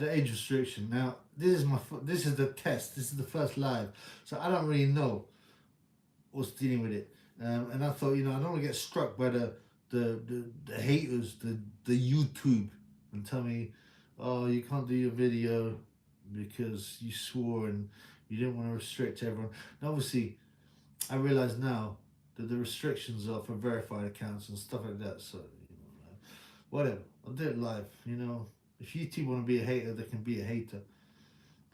had the age restriction. Now this is the test. This is the first live, so I don't really know what's dealing with it. And I thought, I don't want to get struck by the haters, the YouTube, and tell me, oh, you can't do your video because you swore and you didn't want to restrict everyone. And obviously, I realize now that the restrictions are for verified accounts and stuff like that. So, whatever. I'll do it live. If YouTube want to be a hater, they can be a hater.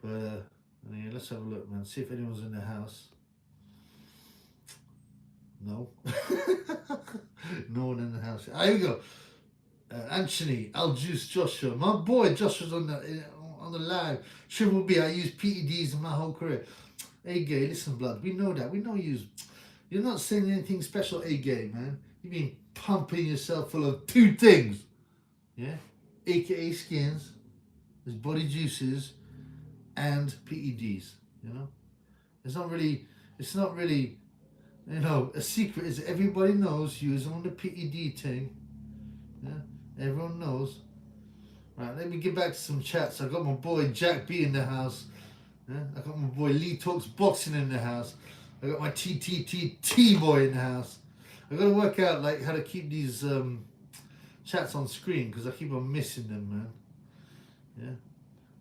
But yeah, let's have a look, man. See if anyone's in the house. No. No one in the house. Here we go. Anthony, Aljuice, Joshua. My boy Joshua's on the live. Triple B, I use PEDs in my whole career. Hey, Gay, listen, blood. We know that. We know you're not saying anything special, hey, Gay, man. You've been pumping yourself full of two things. Yeah? AKA skins, there's body juices, and PEDs. It's not really a secret. Is everybody knows you was on the PED thing. Yeah, everyone knows. Right, let me get back to some chats. I got my boy Jack B in the house. Yeah, I got my boy Lee Talks Boxing in the house. I got my TTTT boy in the house. I got to work out how to keep these chats on screen because I keep on missing them, man.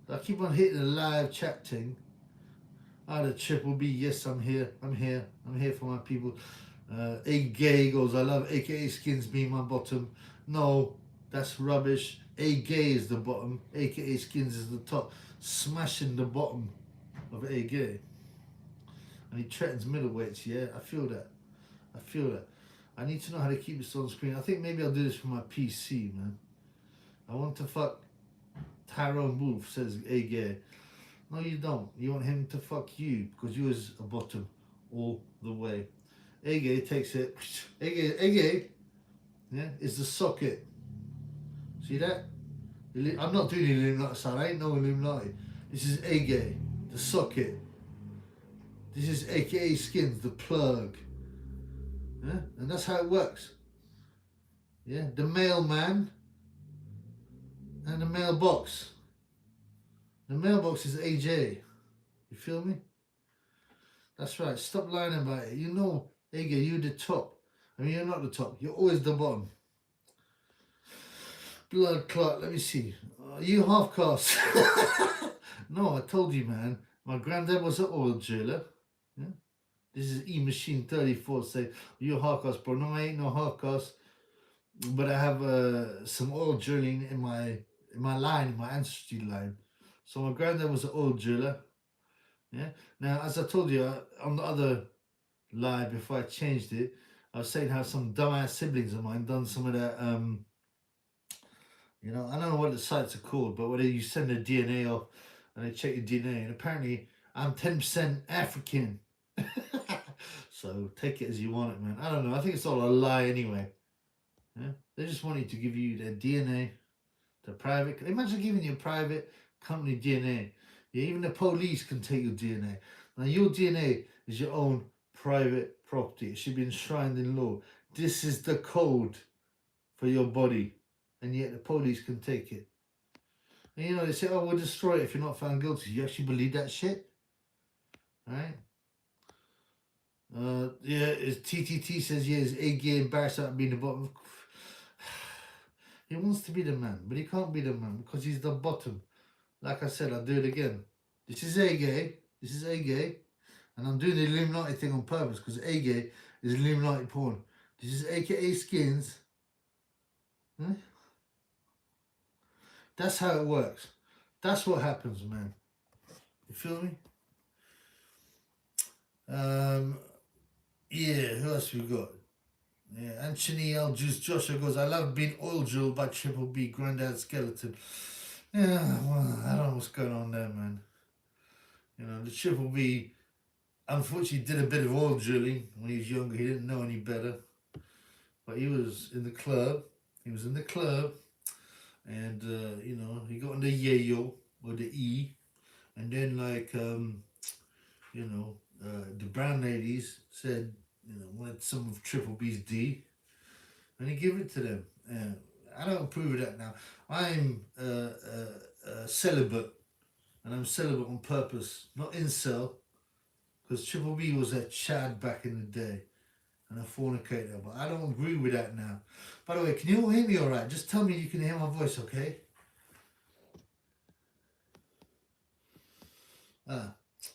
Yeah, I keep on hitting the live chat thing. The Triple B, yes, I'm here for my people. A Gay goes, I love AKA skins being my bottom. No, that's rubbish. A Gay is the bottom, AKA skins is the top. Smashing the bottom of A Gay. And he threatens middleweights, yeah, I feel that. I need to know how to keep this on screen. I think maybe I'll do this for my PC, man. I want to fuck Tyrone Wolf, says A Gay. No, you don't. You want him to fuck you because you was a bottom all the way. Ege takes it. Ege, yeah, is the socket. See that? I'm not doing the Illuminati side. I ain't no Illuminati. This is Ege, the socket. This is AKA skins, the plug. Yeah, and that's how it works. Yeah, the mailman and the mailbox. The mailbox is AJ. You feel me? That's right. Stop lying about it. AJ, you're the top. I mean, you're not the top. You're always the bottom. Blood clot. Let me see. You half caste. No, I told you, man. My granddad was an oil driller. Yeah? This is E-Machine 34 say, you're half caste, bro. No, I ain't no half caste. But I have some oil drilling in my line, in my ancestry line. So my granddad was an oil driller. Yeah. Now, as I told you on the other live before I changed it, I was saying how some dumbass siblings of mine done some of that. I don't know what the sites are called, but where you send the DNA off and they check your DNA, and apparently I'm 10% African. So take it as you want it, man. I don't know. I think it's all a lie anyway. Yeah. They just want you to give you their DNA, the private. Imagine giving you private company DNA. Yeah, even the police can take your DNA. Now, your DNA is your own private property. It should be enshrined in law. This is the code for your body, and yet the police can take it. And they say, oh, we'll destroy it if you're not found guilty. You actually believe that shit? Right? Yeah, TTT says, yeah, is AG embarrassed about being the bottom? He wants to be the man, but he can't be the man because he's the bottom. Like I said, I'll do it again. This is A-gay. This is A-gay. And I'm doing the Illuminati thing on purpose because A-gay is Illuminati porn. This is AKA skins. Huh? That's how it works. That's what happens, man. You feel me? Yeah, who else we got? Yeah, Anthony L. Juice Joshua goes, I love being oil drilled by Triple B, Granddad Skeleton. Yeah, well, I don't know what's going on there, man. The Triple B, unfortunately, did a bit of oil drilling when he was younger. He didn't know any better. But he was in the club. And, he got on the yayo, or the E. And then, the brown ladies said, wanted some of Triple B's D. And he gave it to them. I don't approve of that now. I'm celibate, and I'm celibate on purpose, not incel, because Triple B was a Chad back in the day and a fornicator, but I don't agree with that now. By the way, can you all hear me all right? Just tell me you can hear my voice, okay?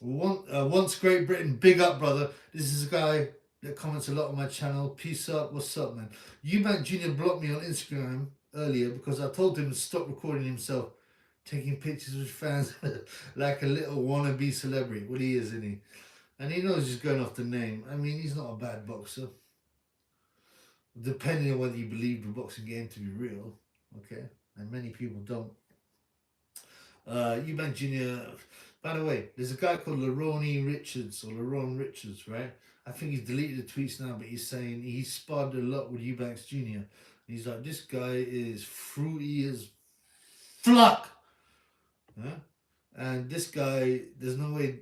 Once Great Britain, big up, brother. This is a guy that comments a lot on my channel. Peace up. What's up, man? Eubank Jr. blocked me on Instagram earlier because I told him to stop recording himself taking pictures with fans like a little wannabe celebrity. Well, he is, isn't he? And he knows he's going off the name. I mean, he's not a bad boxer. Depending on whether you believe the boxing game to be real, okay? And many people don't. Eubank Jr., by the way, there's a guy called Lerone Richards, right? I think he's deleted the tweets now, but he's saying he sparred a lot with Eubanks Jr. He's like, this guy is fruity as fuck. Huh? And this guy, there's no way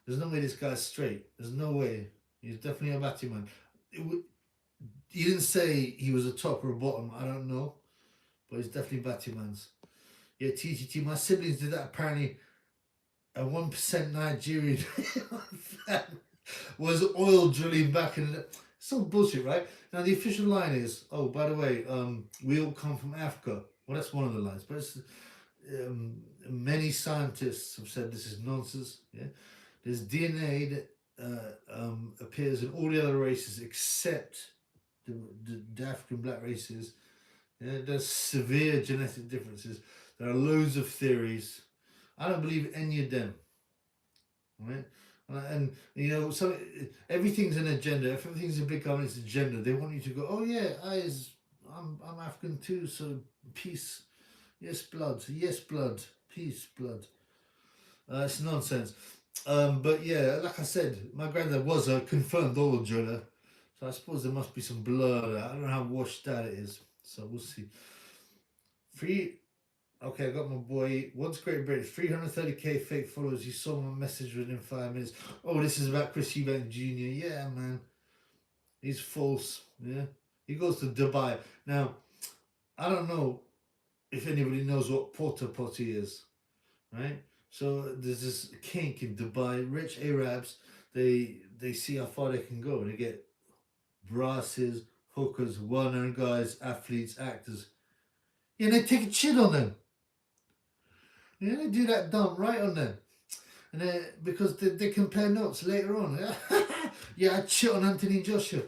this guy's straight. There's no way. He's definitely a batty man. He didn't say he was a top or a bottom. I don't know. But he's definitely batty man's. Yeah, TTT. My siblings did that apparently. A 1% Nigerian was oil drilling back in the... It's all bullshit, right? Now, the official line is, oh, by the way, we all come from Africa. Well, that's one of the lines. But it's, many scientists have said this is nonsense. Yeah, there's DNA that appears in all the other races except the African black races. Yeah, there's severe genetic differences. There are loads of theories. I don't believe any of them, right? And you know, so everything's an agenda. If everything's a big government's agenda, they want you to go, oh yeah, I'm African too, so peace, yes blood, peace blood. It's nonsense. But yeah, like I said, my granddad was a confirmed oil driller, so I suppose there must be some blur there. I don't know how washed that it is, so we'll see. Okay, I got my boy. Once Great Britain, 330k fake followers. You saw my message within 5 minutes. Oh, this is about Chris Eubank Jr. Yeah, man. He's false. Yeah. He goes to Dubai. Now, I don't know if anybody knows what porta potty is, right? So there's this kink in Dubai. Rich Arabs, they see how far they can go. They get brasses, hookers, well-known guys, athletes, actors. Yeah, and they take a shit on them. Yeah, they do that dump right on them. And because they compare notes later on. Yeah, I chit on Anthony Joshua.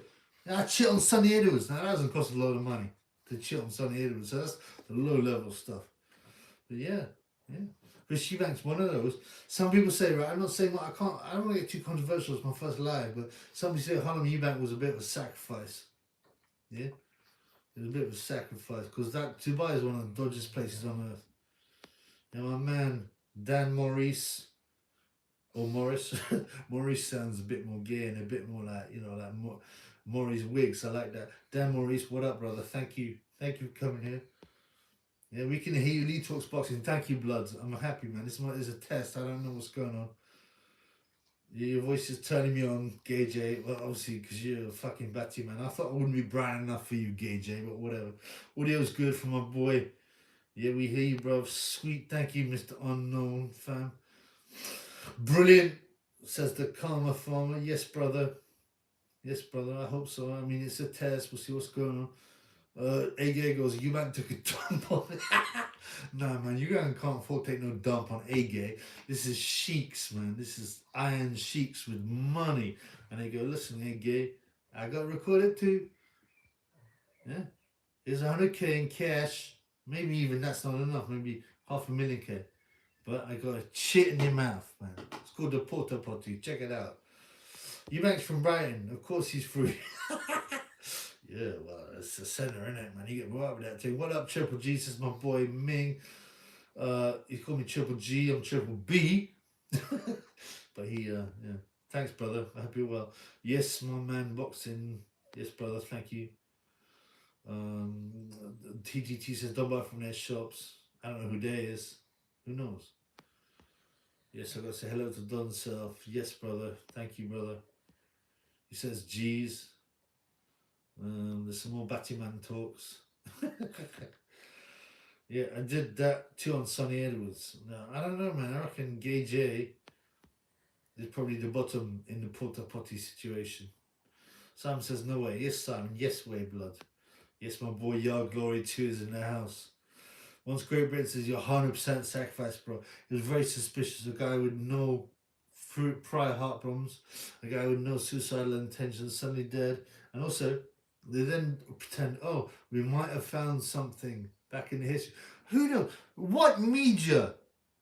Yeah, I chit on Sonny Edwards. Now, that doesn't cost a lot of money to chit on Sonny Edwards. So that's the low-level stuff. But yeah. Chris Eubank's one of those. Some people say, right, I'm not saying, I don't want to get too controversial, it's my first live, but somebody said Harlem Eubank was a bit of a sacrifice. Yeah? It was a bit of a sacrifice, because that Dubai is one of the dodgiest places on earth. And my man, Dan Maurice, or Morris. Maurice sounds a bit more gay and a bit more like, you know, like Maurice Wiggs. I like that. Dan Maurice, what up, brother? Thank you. Thank you for coming here. Yeah, we can hear you. Lee Talks Boxing. Thank you, Bloods. I'm happy, man. This is a test. I don't know what's going on. Yeah, your voice is turning me on, GayJ. Well, obviously, because you're a fucking batty, man. I thought I wouldn't be brown enough for you, GayJ, but whatever. Audio's good for my boy. Yeah, we hear you, bro. Sweet. Thank you, Mr. Unknown, fam. Brilliant, says the Karma Farmer. Yes, brother. Yes, brother. I hope so. I mean, it's a test. We'll see what's going on. A-Gay goes, you man took a dump on it. Nah, man, you can't afford to take no dump on A-Gay. This is sheiks, man. This is iron sheiks with money. And they go, listen, A-Gay, I got recorded too. Yeah. Here's 100k in cash. Maybe even that's not enough. Maybe 500,000k. But I got a shit in your mouth, man. It's called the Porta Potty. Check it out. Eubank's from Brighton. Of course he's free. Yeah, well, it's the centre, isn't it, man? You get brought up with that too. What up, Triple G? This is my boy Ming. He called me Triple G. I'm Triple B. But he, yeah. Thanks, brother. I hope you're well. Yes, my man, boxing. Yes, brother. Thank you. TGT says don't buy from their shops. I don't know who they is. Who knows? Yes, I got to say hello to Don Self. Yes, brother. Thank you, brother. He says G's. There's some more Batman talks. Yeah, I did that too on Sonny Edwards. No, I don't know, man. I reckon GayJ is probably the bottom in the porta potty situation. Simon says, no way. Yes, Simon. Yes, way, blood. Yes, my boy Yard Glory 2 is in the house. Once Great Britain says you're 100% sacrifice, bro, he was very suspicious. A guy with no prior heart problems, a guy with no suicidal intentions, suddenly dead. And also, they then pretend, oh, we might have found something back in the history. Who knows? What media,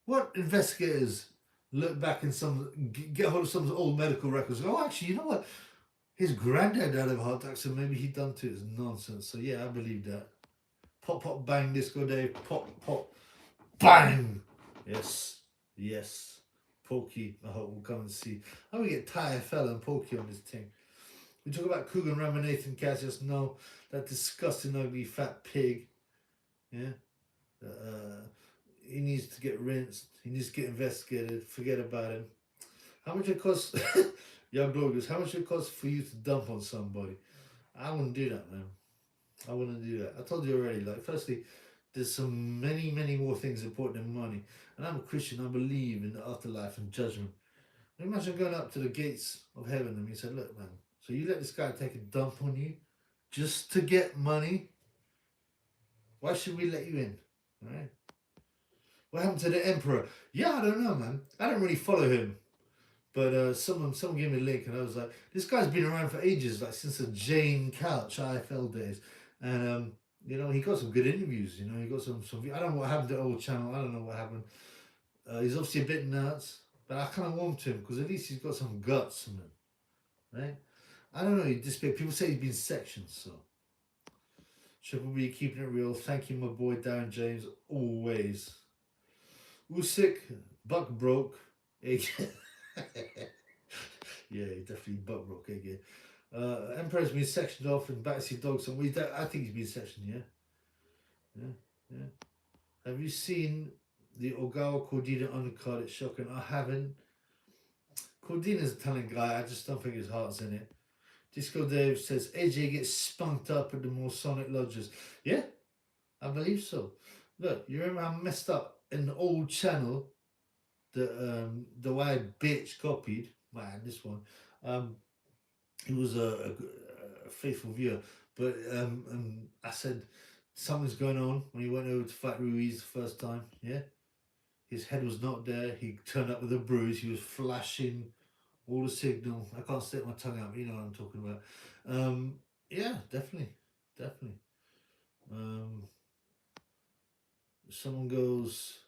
what investigators look back in some, get hold of some old medical records and go, oh, actually, you know what? His granddad died of a heart attack, so maybe he done too. It's nonsense. So yeah, I believe that. Pop, pop, bang, Disco Dave. Pop, pop, bang. Yes, yes. Pokey, I hope we'll come and see. How we get Ty Fella and Pokey on this thing. We talk about Coogan Ramanathan Cassius. No, that disgusting, ugly, fat pig. Yeah. He needs to get rinsed. He needs to get investigated. Forget about him. How much it costs? Young Dorcas, how much it costs for you to dump on somebody? I wouldn't do that, man. I wouldn't do that. I told you already. Like, firstly, there's some many more things important than money. And I'm a Christian. I believe in the afterlife and judgment. Imagine going up to the gates of heaven and you said, "Look, man. So you let this guy take a dump on you, just to get money? Why should we let you in? Right? What happened to the emperor? Yeah, I don't know, man. I don't really follow him." But someone gave me a link, and I was like, "This guy's been around for ages, like since the Jane Couch IFL days." And you know, he got some good interviews. You know, he got some. I don't know what happened to the old channel. I don't know what happened. He's obviously a bit nuts, but I kind of warmed to him because at least he's got some guts, man. Right? I don't know. He disappeared. People say he's been sectioned, so Triple B keeping it real. Thank you, my boy Darren James. Always. Usyk, buck broke. Yeah, he definitely butt broke again. Emperor's been sectioned off and Batsy Dogs, and I think he's been sectioned, yeah. Have you seen the Ogawa Cordina undercard? It's shocking. I haven't. Cordina's a talented guy, I just don't think his heart's in it. Disco Dave says AJ gets spunked up at the Masonic lodges. Yeah, I believe so. Look, you remember how messed up in the old channel the white bitch copied? Man, this one. He was a faithful viewer, but I said something's going on when he went over to fight Ruiz the first time. Yeah, his head was not there. He turned up with a bruise. He was flashing all the signal. I can't stick my tongue out, but you know what I'm talking about. Yeah, definitely. Um, Someone goes,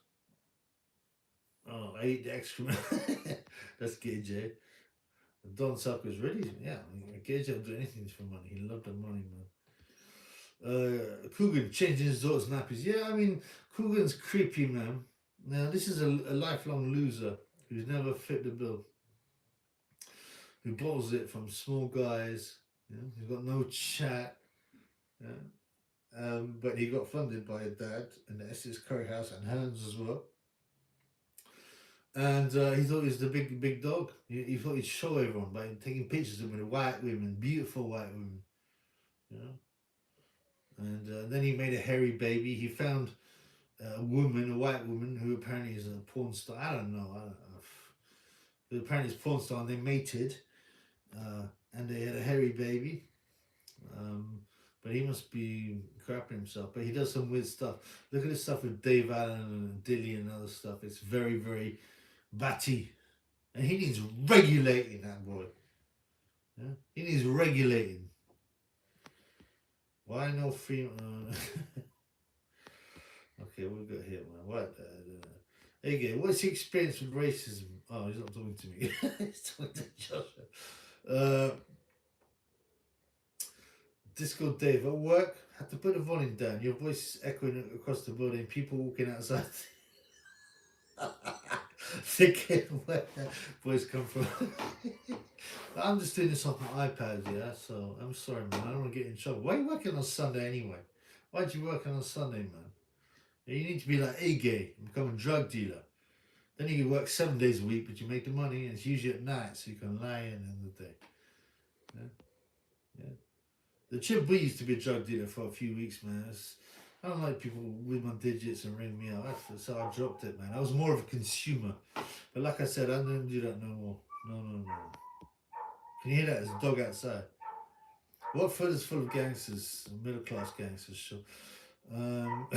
"Oh, I ate the excrement." That's GayJ. Don Sucker's really, yeah. I mean, GayJ will do anything for money. He loved the money, man. Coogan changing his daughter's nappies. Yeah, I mean, Coogan's creepy, man. Now, this is a lifelong loser who's never fit the bill, who bottles it from small guys. You know, he's got no chat. Yeah. But he got funded by a dad in the Essex Curry House and Hearns as well. And he thought he was the big dog. He thought he'd show everyone by taking pictures of him with white women, beautiful white women. You know? And then he made a hairy baby. He found a woman, a white woman, who apparently is a porn star. I don't know. Who apparently is a porn star, and they mated, and they had a hairy baby. But he must be crapping himself. But he does some weird stuff. Look at this stuff with Dave Allen and Dilly and other stuff. It's very batty, and he needs regulating. That boy. Yeah? He needs regulating. Why no free? Okay, we've got here, man. What? Again, what's your experience with racism? Oh, he's not talking to me. He's talking to Joshua. Disco Dave, at work, had to put the volume down. Your voice is echoing across the building. People walking outside. Thinking where that voice come from. I'm just doing this off my iPad, yeah. So I'm sorry, man. I don't want to get in trouble. Why are you working on Sunday anyway? Why'd you work on Sunday, man? You need to be like, hey, gay, become a drug dealer. Then you can work 7 days a week, but you make the money, and it's usually at night, so you can lie in the day. Yeah. The Chip B used to be a drug dealer for a few weeks, man. I don't like people with my digits and ring me out. So I dropped it, man. I was more of a consumer. But like I said, I don't do that no more. No, no, no. Can you hear that? There's a dog outside. Watford is full of gangsters, middle class gangsters, sure. Um,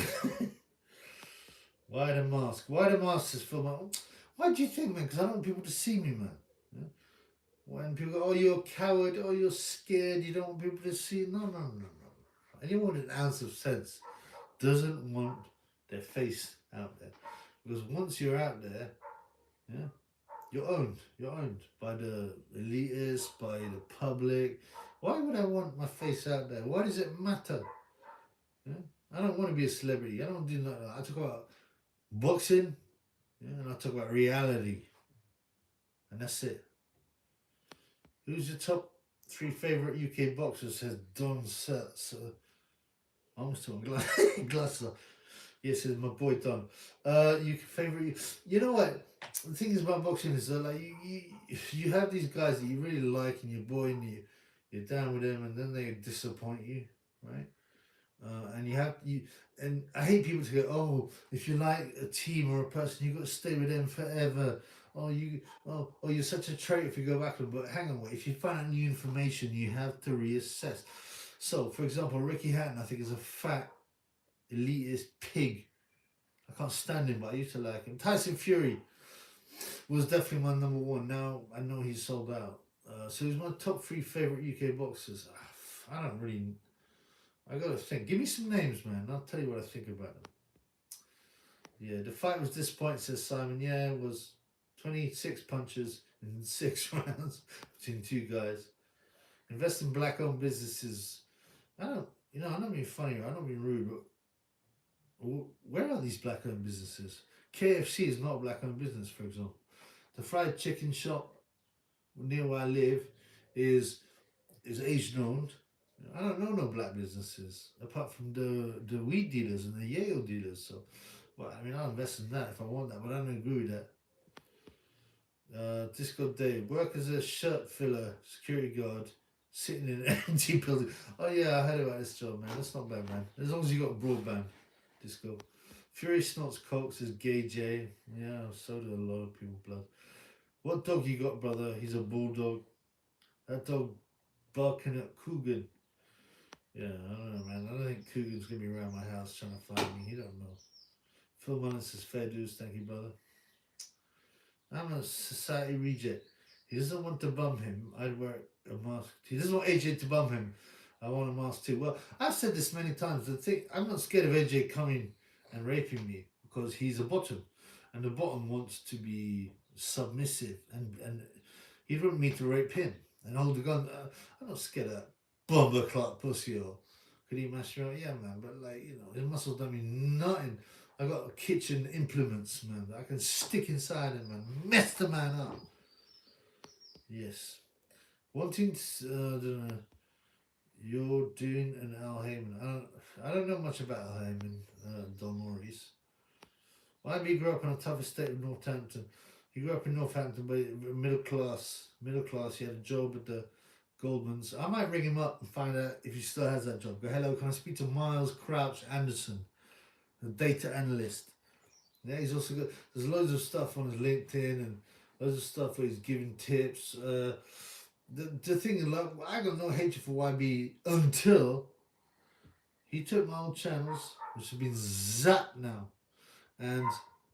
why the mask? Why the mask is for my. Why do you think, man? Because I don't want people to see me, man. Yeah? When people go, oh, you're a coward, oh, you're scared, you don't want people to see. No, no, no, no, no. Anyone with an ounce of sense doesn't want their face out there. Because once you're out there, yeah, you're owned. You're owned by the elitists, by the public. Why would I want my face out there? Why does it matter? Yeah? I don't want to be a celebrity. I don't do nothing. I talk about boxing, yeah, and I talk about reality. And that's it. Who's your top 3 favorite UK boxers? Says Don Sets. I almost told him Glasser. Yes, it's my boy Don. You favorite? You know what? The thing is about boxing is that like you have these guys that you really like and you're boy and you're down with them and then they disappoint you, right? And and I hate people to go, oh, if you like a team or a person, you got to stay with them forever. Oh, you're such a traitor if you go back to them. But hang on, wait, if you find out new information, you have to reassess. So, for example, Ricky Hatton, I think, is a fat, elitist pig. I can't stand him, but I used to like him. Tyson Fury was definitely my number one. Now I know he's sold out. So he's my top 3 favorite UK boxers. I don't really. I gotta think. Give me some names, man. I'll tell you what I think about them. Yeah, the fight was disappointing, says Simon. Yeah, it was 26 punches in 6 rounds between 2 guys. Invest in black-owned businesses. I'm not being funny. I'm not being rude, but where are these black-owned businesses? KFC is not a black-owned business, for example. The fried chicken shop near where I live is Asian-owned. I don't know no black businesses apart from the weed dealers and the Yale dealers. So, well, I mean, I'll invest in that if I want that, but I don't agree with that. Disco Dave, work as a shirt filler, security guard, sitting in an empty building. Oh yeah, I heard about this job, man. That's not bad, man. As long as you got broadband. Disco. Fury snorts coke, says GayJ. Yeah, so do a lot of people, blood. What dog you got, brother? He's a bulldog. That dog barking at Coogan. Yeah, I don't know, man. I don't think Coogan's gonna be around my house trying to find me. He don't know. Phil Mullins says fair dues, thank you, brother. I'm a society reject. He doesn't want to bum him. I'd wear a mask. He doesn't want AJ to bum him. I want a mask too. Well, I've said this many times. The thing, I'm not scared of AJ coming and raping me because he's a bottom, and the bottom wants to be submissive, and he doesn't want me to rape him and hold the gun. I'm not scared of that bomber clock pussy or could he mash me out? Yeah, man. But like his muscles don't mean nothing. I got kitchen implements, man, that I can stick inside him and mess the man up. Yes. Wanting to, you're doing an Al Heyman. I don't know much about Al Heyman, Don Maurice. YB grew up in a tough estate of Northampton. He grew up in Northampton, but middle class. He had a job at the Goldman's. I might ring him up and find out if he still has that job. Go, hello, can I speak to Miles Crouch Anderson, the data analyst? Yeah, he's also got, there's loads of stuff on his LinkedIn and loads of stuff where he's giving tips. The thing is, like, I got no hatred for YB until he took my old channels, which have been zapped now, and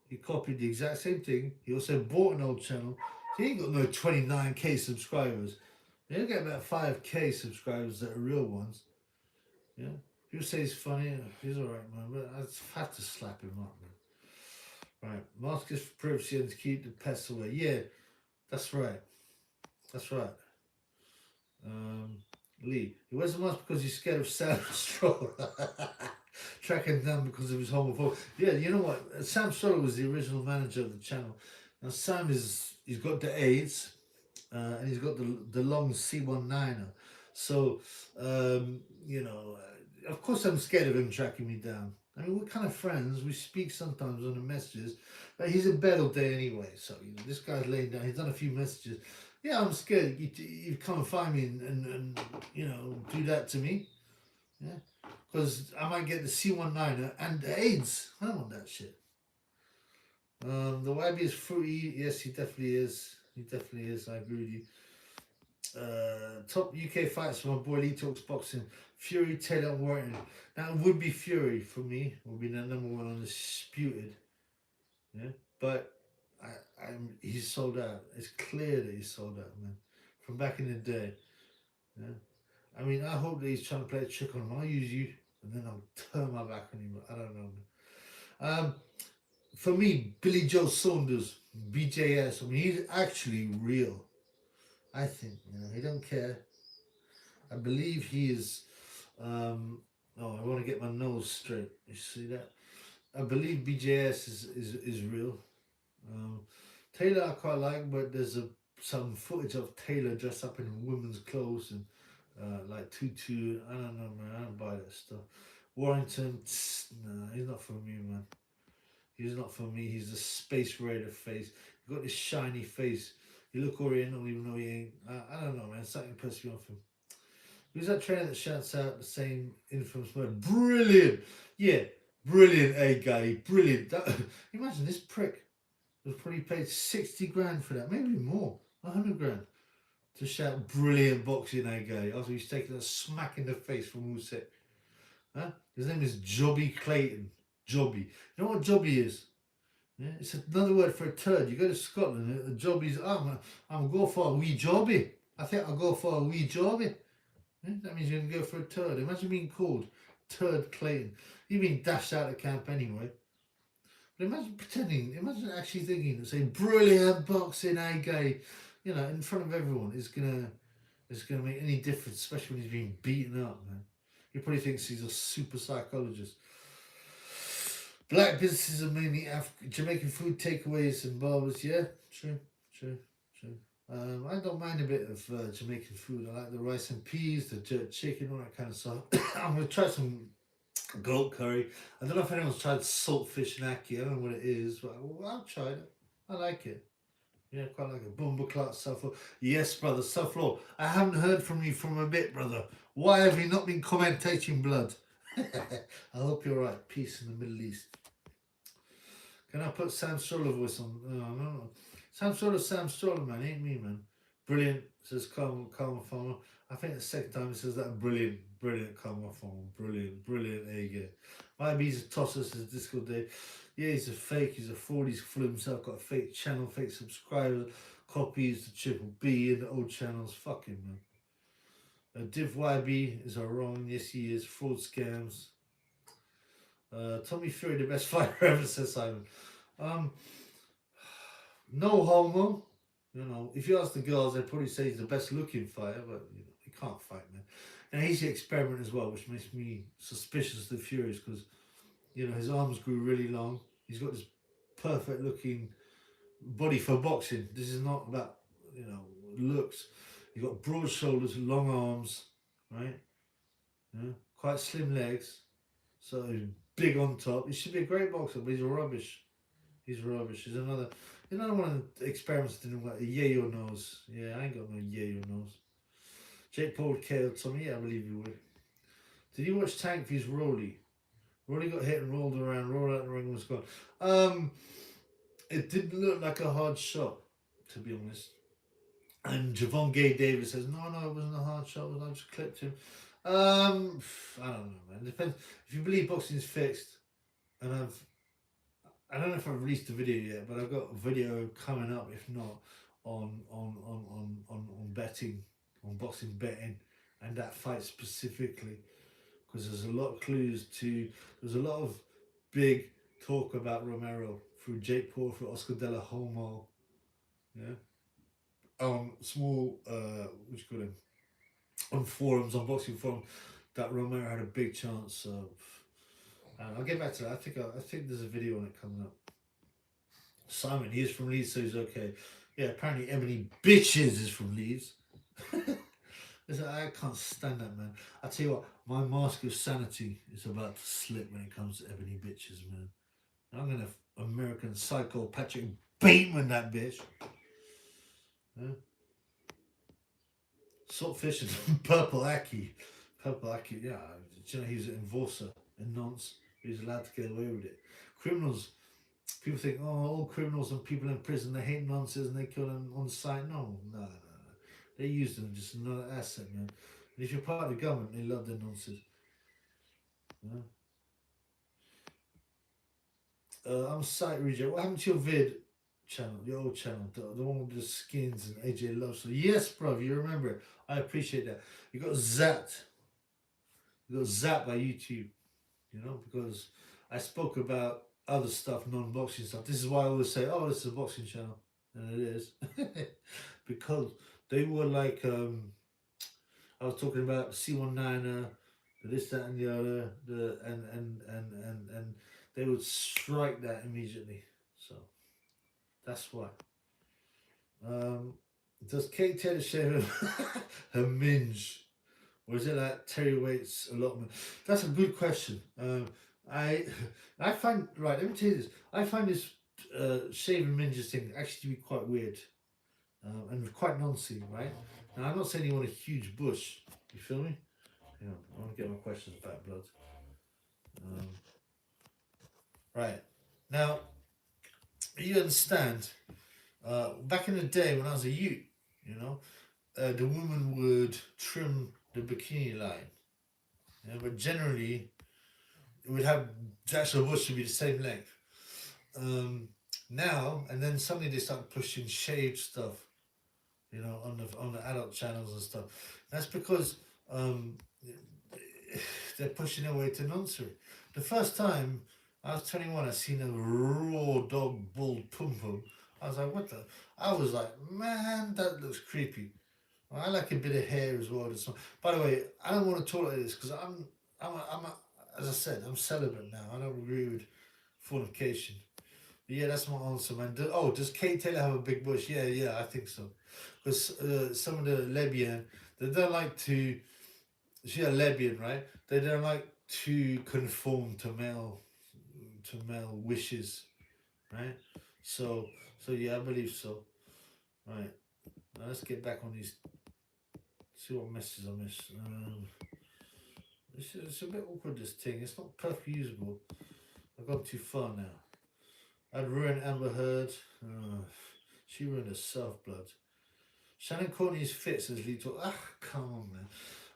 he copied the exact same thing. He also bought an old channel. So he ain't got no 29k subscribers. He'll get about 5k subscribers that are real ones. Yeah. People say he's funny. He's alright, man. But I just have to slap him up, man. Right. Mask is for privacy and to keep the pests away. Yeah. That's right. That's right. Lee. He wears a mask because he's scared of Sam Stroll. Track him down because of his homophobia. Yeah, you know what? Sam Stroll was the original manager of the channel. Now Sam he's got the AIDS. And he's got the long C19er. So, of course I'm scared of him tracking me down. I mean, we're kind of friends. We speak sometimes on the messages. But he's in bed all day anyway. So, this guy's laying down. He's done a few messages. Yeah, I'm scared. You come and find me and do that to me. Yeah. because I might get the C19 and the AIDS. I don't want that shit. The YB is fruity. Yes, he definitely is. He definitely is. I agree with you. Top UK fights for my boy Lee Talks Boxing. Fury, Taylor, and Warrington. That would be Fury for me. Would be the number one undisputed. Yeah, but he's sold out. It's clear that he's sold out, man. From back in the day. Yeah. I mean, I hope that he's trying to play a trick on him. I'll use you, and then I'll turn my back on him. I don't know, man. For me, Billy Joe Saunders, BJS. I mean, he's actually real. I think, he don't care. I believe he is. Oh, I want to get my nose straight. You see that? I believe BJS is real. Taylor I quite like, but there's some footage of Taylor dressed up in women's clothes and like tutu. I don't know, man. I don't buy that stuff. Warrington, nah, he's not for me, man. He's not for me. He's a Space Raider face. He got this shiny face. You look oriental even though he ain't. I don't know, man. Something puts me off him. Who's that trainer that shouts out the same infamous word? Brilliant! Yeah, brilliant, guy. Brilliant. Imagine this prick was probably paid 60 grand for that. Maybe more. 100 grand. To shout brilliant boxing, guy. After he's taken a smack in the face from Usyk. Huh? His name is Jobby Clayton. Jobby. You know what Jobby is? Yeah, it's another word for a turd. You go to Scotland, a jobby's, I'm go for a wee jobby. I think I'll go for a wee jobby. Yeah, that means you're going to go for a turd. Imagine being called Turd Clayton. You've been dashed out of camp anyway. But imagine actually thinking and saying, brilliant boxing, gay. In front of everyone is gonna make any difference, especially when he's being beaten up, man. He probably thinks he's a super psychologist. Black businesses are mainly Jamaican food takeaways and barbers. Yeah, true. I don't mind a bit of Jamaican food. I like the rice and peas, the jerk chicken, all that kind of stuff. I'm going to try some goat curry. I don't know if anyone's tried saltfish and ackee. I don't know what it is, but I've tried it. I like it. Yeah, quite like it. Bumble clot, Suffolk. Yes, brother, Suffolk. I haven't heard from you from a bit, brother. Why have you not been commentating blood? I hope you're right. Peace in the Middle East. Can I put Sam Stroller voice on? No. Sam Stroller, man. Ain't me, man. Brilliant, says Karma Farmer. I think the second time it says that. Brilliant, Karma Farmer. Brilliant, there you go. He's a tosser, says Disco Day. Yeah, he's a fake, he's a fraud, he's full of himself, got a fake channel, fake subscribers, copies the Triple B and the old channels. Fuck him, man. Div YB is wrong. Yes, he is. Fraud scams. Tommy Fury, the best fighter ever, says Simon. No homo. If you ask the girls, they'd probably say he's the best looking fighter, but he can't fight, man. And he's the experiment as well, which makes me suspicious of the Furies because, his arms grew really long. He's got this perfect looking body for boxing. This is not about, looks. He's got broad shoulders, long arms, right? Quite slim legs. So big on top. He should be a great boxer, but he's rubbish. He's another one of the experiments didn't work. Yay or nose. Yeah, I ain't got no yay or nose. Jake Paul would KO Tommy. Yeah, I believe you would. Did you watch Tank vs Rolly? Rolly got hit and rolled around, rolled out the ring and was gone. It didn't look like a hard shot, to be honest. And Javon Gay Davis says, no, it wasn't a hard shot. I just clipped him. I don't know, man. It depends. If you believe boxing is fixed, and I don't know if I've released the video yet, but I've got a video coming up, if not, on betting, on boxing betting, and that fight specifically, because there's a lot of clues to, there's a lot of big talk about Romero through Jake Paul, through Oscar De La Homo, small, what you call him, on forums, on boxing forums, that Romero had a big chance of. I'll get back to that. I think there's a video on it coming up. Simon, he is from Leeds, so he's okay. Yeah, apparently Ebony Bitches is from Leeds. Listen, I can't stand that, man. I tell you what, my mask of sanity is about to slip when it comes to Ebony Bitches, man. I'm gonna American Psycho Patrick Bateman that bitch. Saltfish and purple ackee. couple like it, yeah. You know, he's an enforcer and nonce. He's allowed to get away with it. Criminals, people think, oh, all criminals and people in prison, they hate nonces and they kill them on sight. No, no, no, no. They use them just another asset, man. And if you're part of the government, they love their nonces. Yeah? I'm site reject. What happened to your vid channel, your old channel, the one with the skins and AJ Love? So yes, bro, you remember it. I appreciate that. You got zapped. You got zapped by YouTube, you know, because I spoke about other stuff, non-boxing stuff. This is why I always say, oh, this is a boxing channel, and it is, because they were like, I was talking about C19er, this, that, and the other, and they would strike that immediately. So that's why. Does Kate Taylor shave her minge? Or is it like Terry Waite's allotment? That's a good question. I find, right, let me tell you this. I find this shaving minges thing actually to be quite weird and quite nonsense, right? Now, I'm not saying you want a huge bush. You feel me? Hang on, I want to get my questions back, blood. Right. Now, you understand, back in the day when I was a youth, you know, the woman would trim the bikini line. Yeah, but generally, it would have the actual bush would be the same length. Now and then suddenly they start pushing shaved stuff, you know, on the adult channels and stuff. That's because they're pushing their way to nonsense. The first time I was 21, I seen a raw dog bald pum pum. I was like, what the? I was like, man, that looks creepy. I like a bit of hair as well. By the way, I don't want to talk like this because as I said, I'm celibate now. I don't agree with fornication. But yeah, that's my answer, man. Does Kate Taylor have a big bush? Yeah, I think so. Because some of the lesbian, they don't like to. She's a lesbian, right? They don't like to conform to male wishes, right? So yeah, I believe so. Right. Now let's get back on these. See what messages I missed. It's a bit awkward, this thing. It's not perfectly usable. I've gone too far now. I'd ruin Amber Heard. She ruined herself, blood. Shannon Corney's fit, says Lee Talk. Come on, man.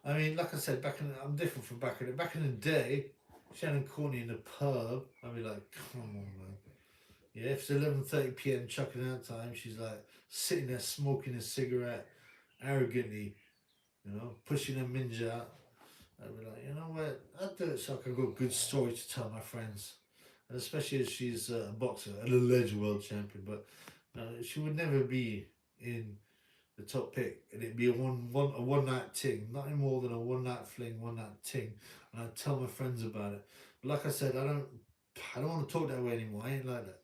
I mean, like I said, I'm different from back in the day. Shannon Corney in the pub, I'd be like, come on, man. Yeah, if it's 11:30 p.m. chucking out time, she's like sitting there smoking a cigarette, arrogantly, you know, pushing a minge out. I'd be like, you know what? I'd do it so I can got a good story to tell my friends, and especially as she's a boxer, an alleged world champion. But she would never be in the top pick, and it'd be a one night ting, nothing more than a one night fling, one night ting, and I'd tell my friends about it. But like I said, I don't want to talk that way anymore. I ain't like that.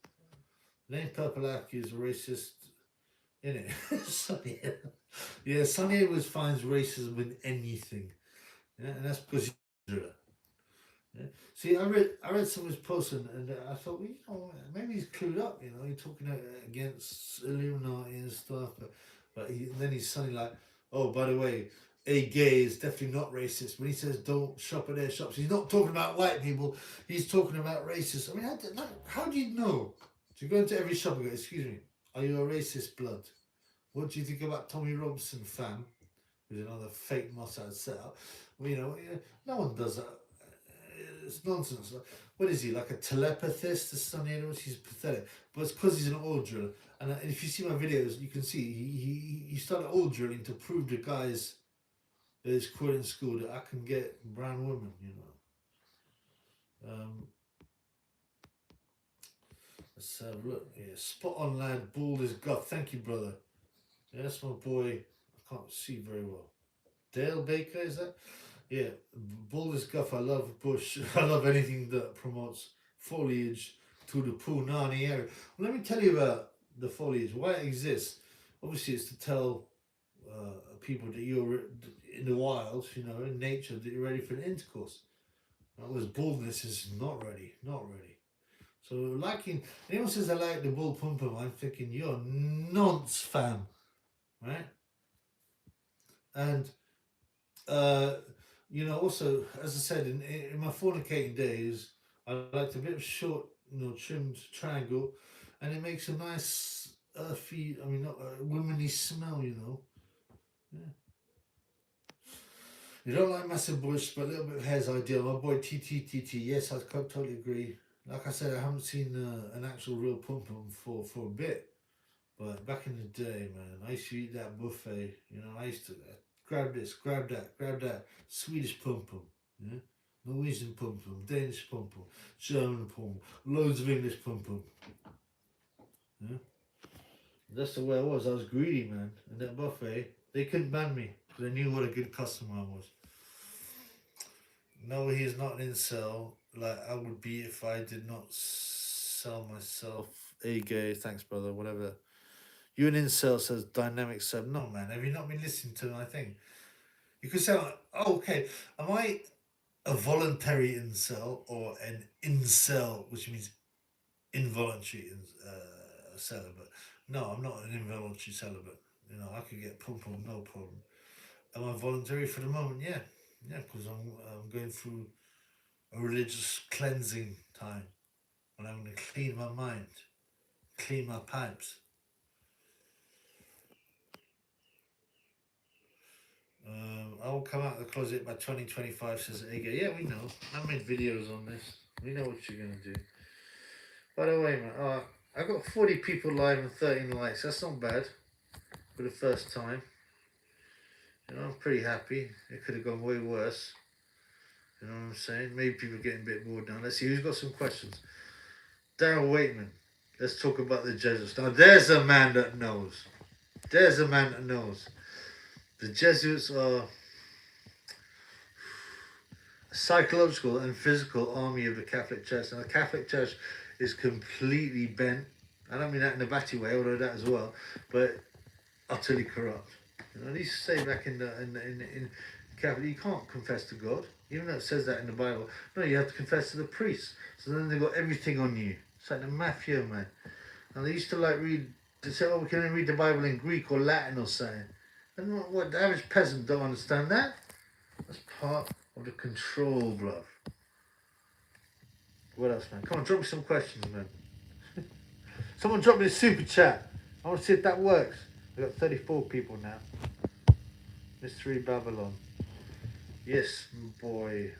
Name Purple is a racist, innit? Yeah, Sonny Edwards finds racism in anything. Yeah, and that's because he's yeah. See, I read some of his posts and I thought, well, you know, maybe he's clued up. You know, he's talking against Illuminati and stuff, but then he's suddenly like, oh, by the way, a gay is definitely not racist. When he says don't shop at their shops, he's not talking about white people. He's talking about racists. I mean, how do you know? To go into every shop and go, excuse me, are you a racist, blood? What do you think about Tommy Robinson, fam? Who's another fake Mossad setup. Well, you know, no one does that. It's nonsense. What is he, like a telepathist or something? He's pathetic. But it's because he's an oil driller. And if you see my videos, you can see he started oil drilling to prove to guys that he's quit in school that I can get brown women, you know. Let's have a look. Yeah, spot on, lad. Bald as guff. Thank you, brother. Yeah, that's my boy. I can't see very well. Dale Baker, is that? Yeah, bald as guff. I love bush. I love anything that promotes foliage to the Punani area. Well, let me tell you about the foliage. Why it exists. Obviously, it's to tell people that you're in the wild, you know, in nature, that you're ready for an intercourse. Whereas baldness is not ready. Not ready. So liking, anyone says I like the bull pum pum, I'm thinking you're nonce, fam, right? And you know, also, as I said, in my fornicating days, I liked a bit of short, you know, trimmed triangle, and it makes a nice earthy, I mean, not womanly smell, you know. Yeah. You don't like massive bush, but a little bit of hair's ideal. My boy TTTT, yes, I totally agree. Like I said, I haven't seen an actual real pum pum for a bit. But back in the day, man, I used to eat that buffet. You know, I used to grab this, grab that. Swedish pum pum, yeah? Norwegian pum pum, Danish pum pum, German pum, loads of English pum pum. Yeah? That's the way I was. I was greedy, man. And that buffet, they couldn't ban me because they knew what a good customer I was. No, he's not an incel like I would be if I did not sell myself. Hey, gay, thanks, brother. Whatever. You an incel, says dynamic sub. No, man. Have you not been listening to my thing? You could say, oh, okay, am I a voluntary incel or an incel, which means involuntary celibate? No, I'm not an involuntary celibate. You know, I could get pum pum, no problem. Am I voluntary for the moment? Yeah, yeah, because I'm going through a religious cleansing time when I'm going to clean my mind, clean my pipes. I will come out of the closet by 2025, says Ega. Yeah, we know. I made videos on this. We know what you're going to do. By the way, man, I got 40 people live and 13 likes. That's not bad for the first time. You know, I'm pretty happy. It could have gone way worse. You know what I'm saying? Maybe people are getting a bit bored now. Let's see who's got some questions. Daryl Waitman. Let's talk about the Jesuits. Now, there's a man that knows. There's a man that knows. The Jesuits are a psychological and physical army of the Catholic Church. Now, the Catholic Church is completely bent. I don't mean that in a batty way, although that as well, but utterly corrupt. You know, they used to say back in Catholic, you can't confess to God, even though it says that in the Bible. No, you have to confess to the priest. So then they've got everything on you. It's like the mafia, man. And they used to like read. They say, "Oh, we can only read the Bible in Greek or Latin or something." And what the average peasant don't understand that. That's part of the control, bruv. What else, man? Come on, drop me some questions, man. Someone drop me a super chat. I want to see if that works. We've got 34 people now. Mystery Babylon. Yes, boy.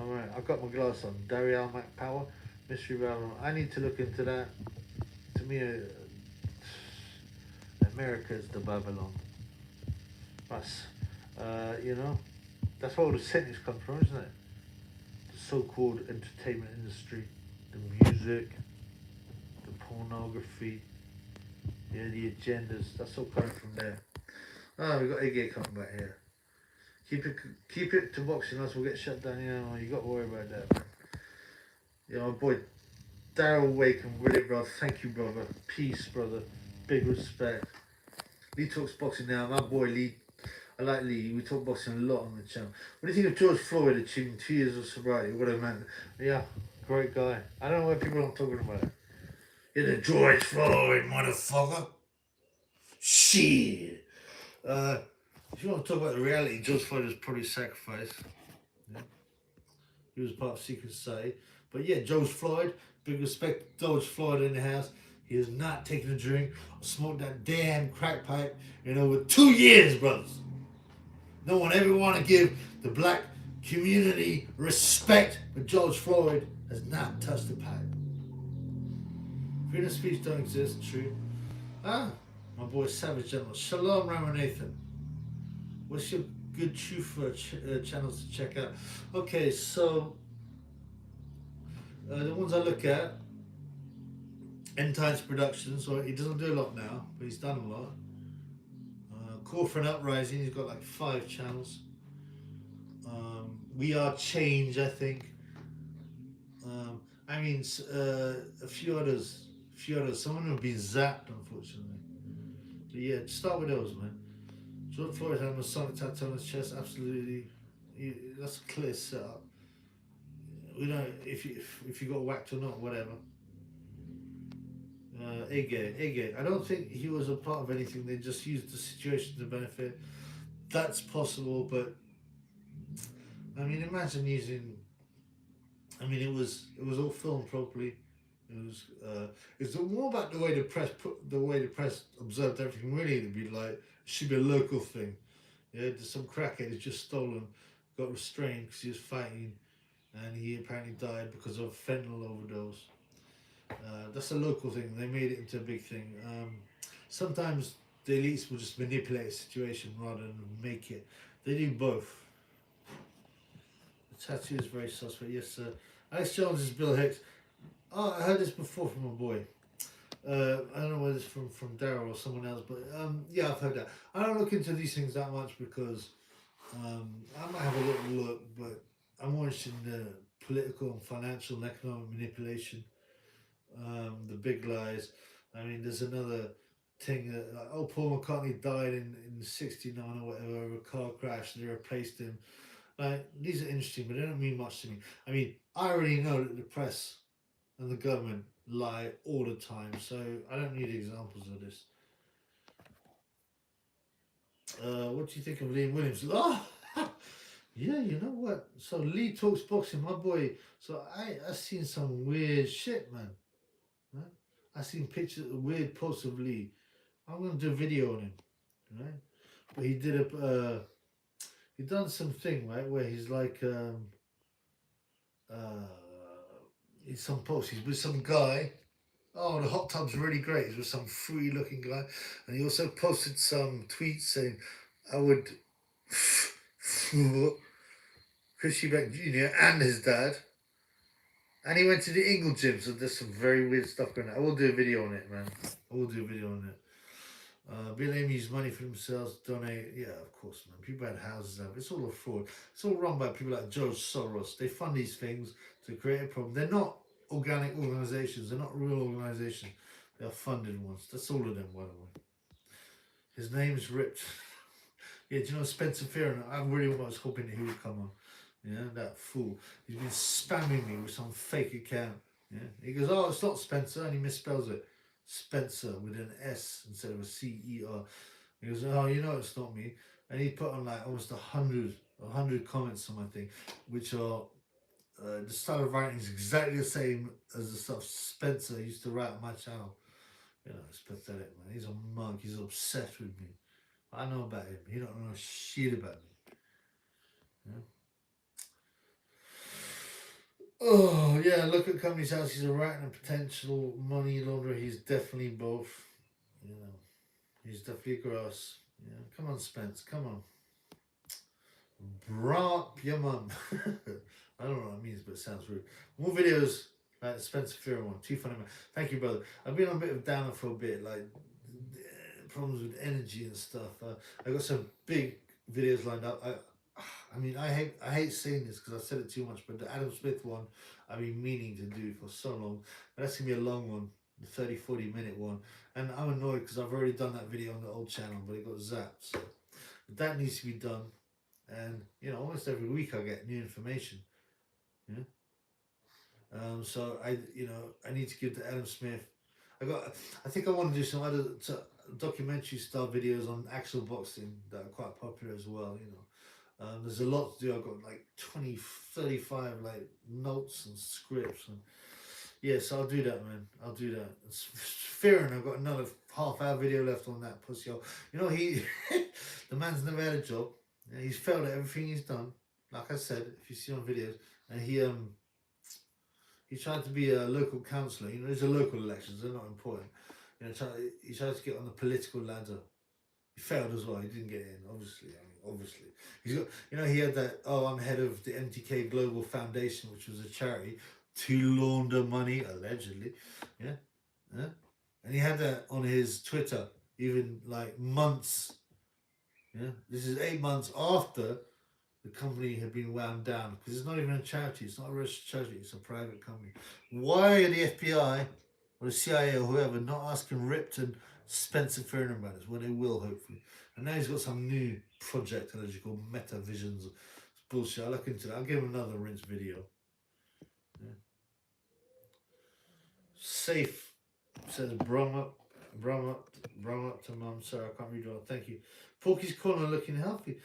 Alright, I've got my glass on. Daryl Mac Power. Mystery Babylon. I need to look into that. To me, America's the Babylon. That's, you know, that's where all the sentence comes from, isn't it? The so-called entertainment industry, the music, the pornography, yeah, the agendas. That's all coming from there. Ah, we got Iggy coming back here. Keep it to boxing, else we'll get shut down. You know, you got to worry about that, man. You know, my boy Daryl Wakem, really, brother. Thank you, brother. Peace, brother. Big respect. Lee talks boxing now. My boy Lee. I like Lee. We talk boxing a lot on the channel. What do you think of George Floyd achieving 2 years of sobriety? What a man. Yeah, great guy. I don't know why people aren't talking about it. You're the George Floyd, motherfucker. Shit. If you want to talk about the reality, George Floyd was probably sacrificed. Yeah. He was part of secret society. But yeah, George Floyd, big respect to George Floyd in the house. He has not taken a drink or smoked that damn crack pipe in over 2 years, brothers. No one ever want to give the black community respect, but George Floyd has not touched the pipe. Freedom of speech don't exist, true. Ah, my boy Savage General. Shalom, Ramanathan. What's your good truth channels to check out? Okay, so the ones I look at, End Times Productions. Well, he doesn't do a lot now, but he's done a lot. Call for an Uprising. He's got like 5 channels. We Are Change, I think. I mean, a few others. Some of them have been zapped, unfortunately. But yeah, start with those, man. George Floyd had a Masonic tattoo on his chest. Absolutely, that's a clear setup. We know if you got whacked or not, whatever. Ege. I don't think he was a part of anything. They just used the situation to benefit. That's possible, but I mean, imagine using. I mean, it was all filmed properly. It was. It's more about the way the press observed everything. Really, it'd be like it should be a local thing. Yeah, some crackhead has just stolen, got restrained because he was fighting, and he apparently died because of fentanyl overdose. That's a local thing. They made it into a big thing. Sometimes the elites will just manipulate a situation rather than make it. They do both. The tattoo is very suspect. Yes, sir. Alex Jones is Bill Hicks. Oh, I heard this before from a boy. I don't know whether it's from Daryl or someone else, but yeah, I've heard that. I don't look into these things that much because I might have a little look, but I'm more interested in the political and financial and economic manipulation, the big lies. I mean, there's another thing that, like, oh, Paul McCartney died in '69 or whatever of a car crash, and they replaced him. Like, these are interesting, but they don't mean much to me. I mean, I already know that the press and the government lie all the time, so I don't need examples of this. What do you think of Liam Williams? Oh, yeah, you know what? So Lee talks boxing, my boy. So I seen some weird shit, man. Right? I seen pictures, weird posts of Lee. I'm gonna do a video on him, right? But he done something, right, where he's like uh he's some post. He's with some guy. Oh, the hot tub's really great. He's with some fruity looking guy, and he also posted some tweets saying, "I would." Chrissy Beck Jr. and his dad. And he went to the Ingle gym, so there's some very weird stuff going on. I will do a video on it, man. I will do a video on it. Bill Amy used money for themselves, donate. Yeah, of course, man. People had houses out. It's all a fraud. It's all run by people like George Soros. They fund these things to create a problem. They're not organic organizations. They're not real organizations. They are funded ones. That's all of them, by the way. His name's ripped. Yeah, do you know Spencer Fearon? I really was hoping that he would come on. Yeah, that fool. He's been spamming me with some fake account. Yeah, he goes, "Oh, it's not Spencer," and he misspells it. Spencer with an S instead of a CER. He goes, "Oh, you know it's not me," and he put on like almost 100 comments on my thing, which are the style of writing is exactly the same as the stuff Spencer used to write on my channel. You know, it's pathetic, man. He's a mug. He's obsessed with me. I know about him. He don't know shit about me. Yeah. Oh yeah, look at Company's House. He's a rat and a potential money launderer. He's definitely both. You know, he's definitely a grass. Yeah, come on, Spence. Come on. Bra up your mum. I don't know what that means, but it sounds rude. More videos like Spencer Fear one. Too funny, man. Thank you, brother. I've been on a bit of downer for a bit, like problems with energy and stuff. I got some big videos lined up. I mean, I hate saying this because I said it too much, but the Adam Smith one, I've been meaning to do for so long. But that's gonna be a long one, the 30-40 minute one, and I'm annoyed because I've already done that video on the old channel, but it got zapped. So that needs to be done, and you know, almost every week I get new information. Yeah. So I need to give to Adam Smith. I think I want to do some other documentary style videos on actual boxing that are quite popular as well. You know, there's a lot to do. I've got like 20, 35 like notes and scripts, and yes, I'll do that, man. I'll do that. It's fearing I've got another half-hour video left on that pussy. You know, he the man's never had a job. Yeah, he's failed at everything he's done. Like I said, if you see on videos, and he tried to be a local councillor. You know, these are local elections; they're not important. You know, he tried to get on the political ladder. He failed as well. He didn't get in, obviously. I mean, obviously, he's got. You know, he had that. Oh, I'm head of the MTK Global Foundation, which was a charity to launder money, allegedly. Yeah, yeah. And he had that on his Twitter, even like months. Yeah, this is 8 months after the company had been wound down because it's not even a charity. It's not a registered charity. It's a private company. Why are the FBI or the CIA or whoever not asking Ripton, Spencer Fearon about this? Well, they will hopefully. And now he's got some new project allegedly called Meta Visions. It's bullshit. I'll look into it. I'll give him another rinse video. Yeah. Safe says Brum up to mum. Sorry, I can't read it all. Thank you. Porky's Corner looking healthy.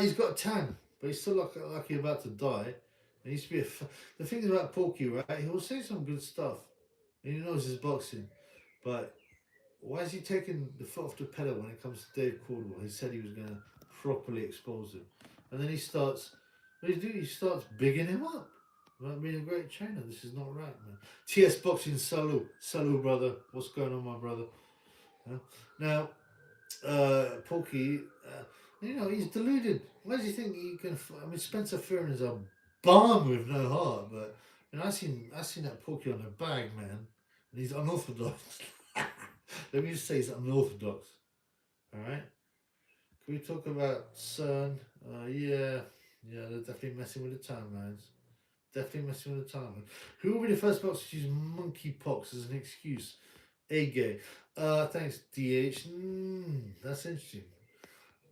He's got a tan. but he's still like he's about to die. And he used to be the thing about Porky, right? He will say some good stuff, and he knows his boxing, but why is he taking the foot off the pedal when it comes to Dave Caldwell? He said he was going to properly expose him, and then he starts. What does he do? He starts bigging him up about being a great trainer. This is not right, man. TS Boxing, salute, brother. What's going on, my brother? Huh? Now, Porky, he's deluded. Why does he think he can? I mean, Spencer Fearon is a bomb with no heart, but I seen that Porky on the bag, man, and he's unorthodox. Let me just say he's unorthodox. All right. Can we talk about CERN? They're definitely messing with the timelines. Definitely messing with the timeline. Who will be the first boxer to use monkeypox as an excuse? A-gay. Thanks, DH. That's interesting.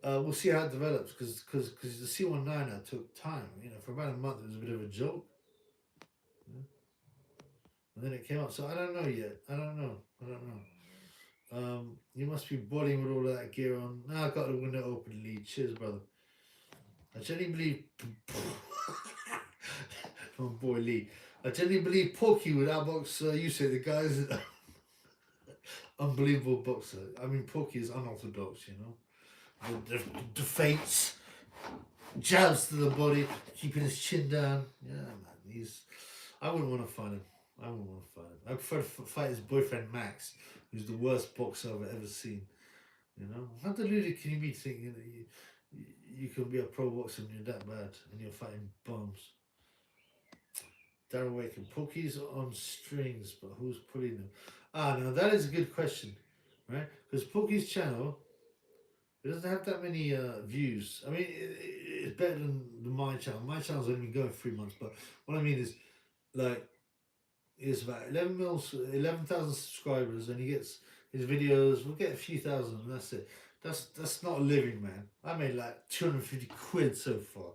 We'll see how it develops because the C19 took time. For about a month it was a bit of a joke, yeah? And then it came up. So I don't know yet. I don't know. You must be boiling with all of that gear on. Now I got the window open, Lee. Cheers, brother. I genuinely believe, my boy Lee. I genuinely believe Porky would outbox you say the guy's an unbelievable boxer. I mean, Porky is unorthodox, the feints, jabs to the body, keeping his chin down. Yeah, man, I wouldn't want to fight him. I prefer to fight his boyfriend Max, who's the worst boxer I've ever seen. How deluded can you be thinking that you can be a pro boxer and you're that bad and you're fighting bums? Darren Waken, Porky's on strings, but who's pulling them? Now that is a good question, right? Because Porky's channel, it doesn't have that many views. I mean, it's better than my channel. My channel's only been going 3 months, but what I mean is, like, it's about 11,000 subscribers, and he gets his videos. We'll get a few thousand, and that's it. That's not a living, man. I made like 250 quid so far.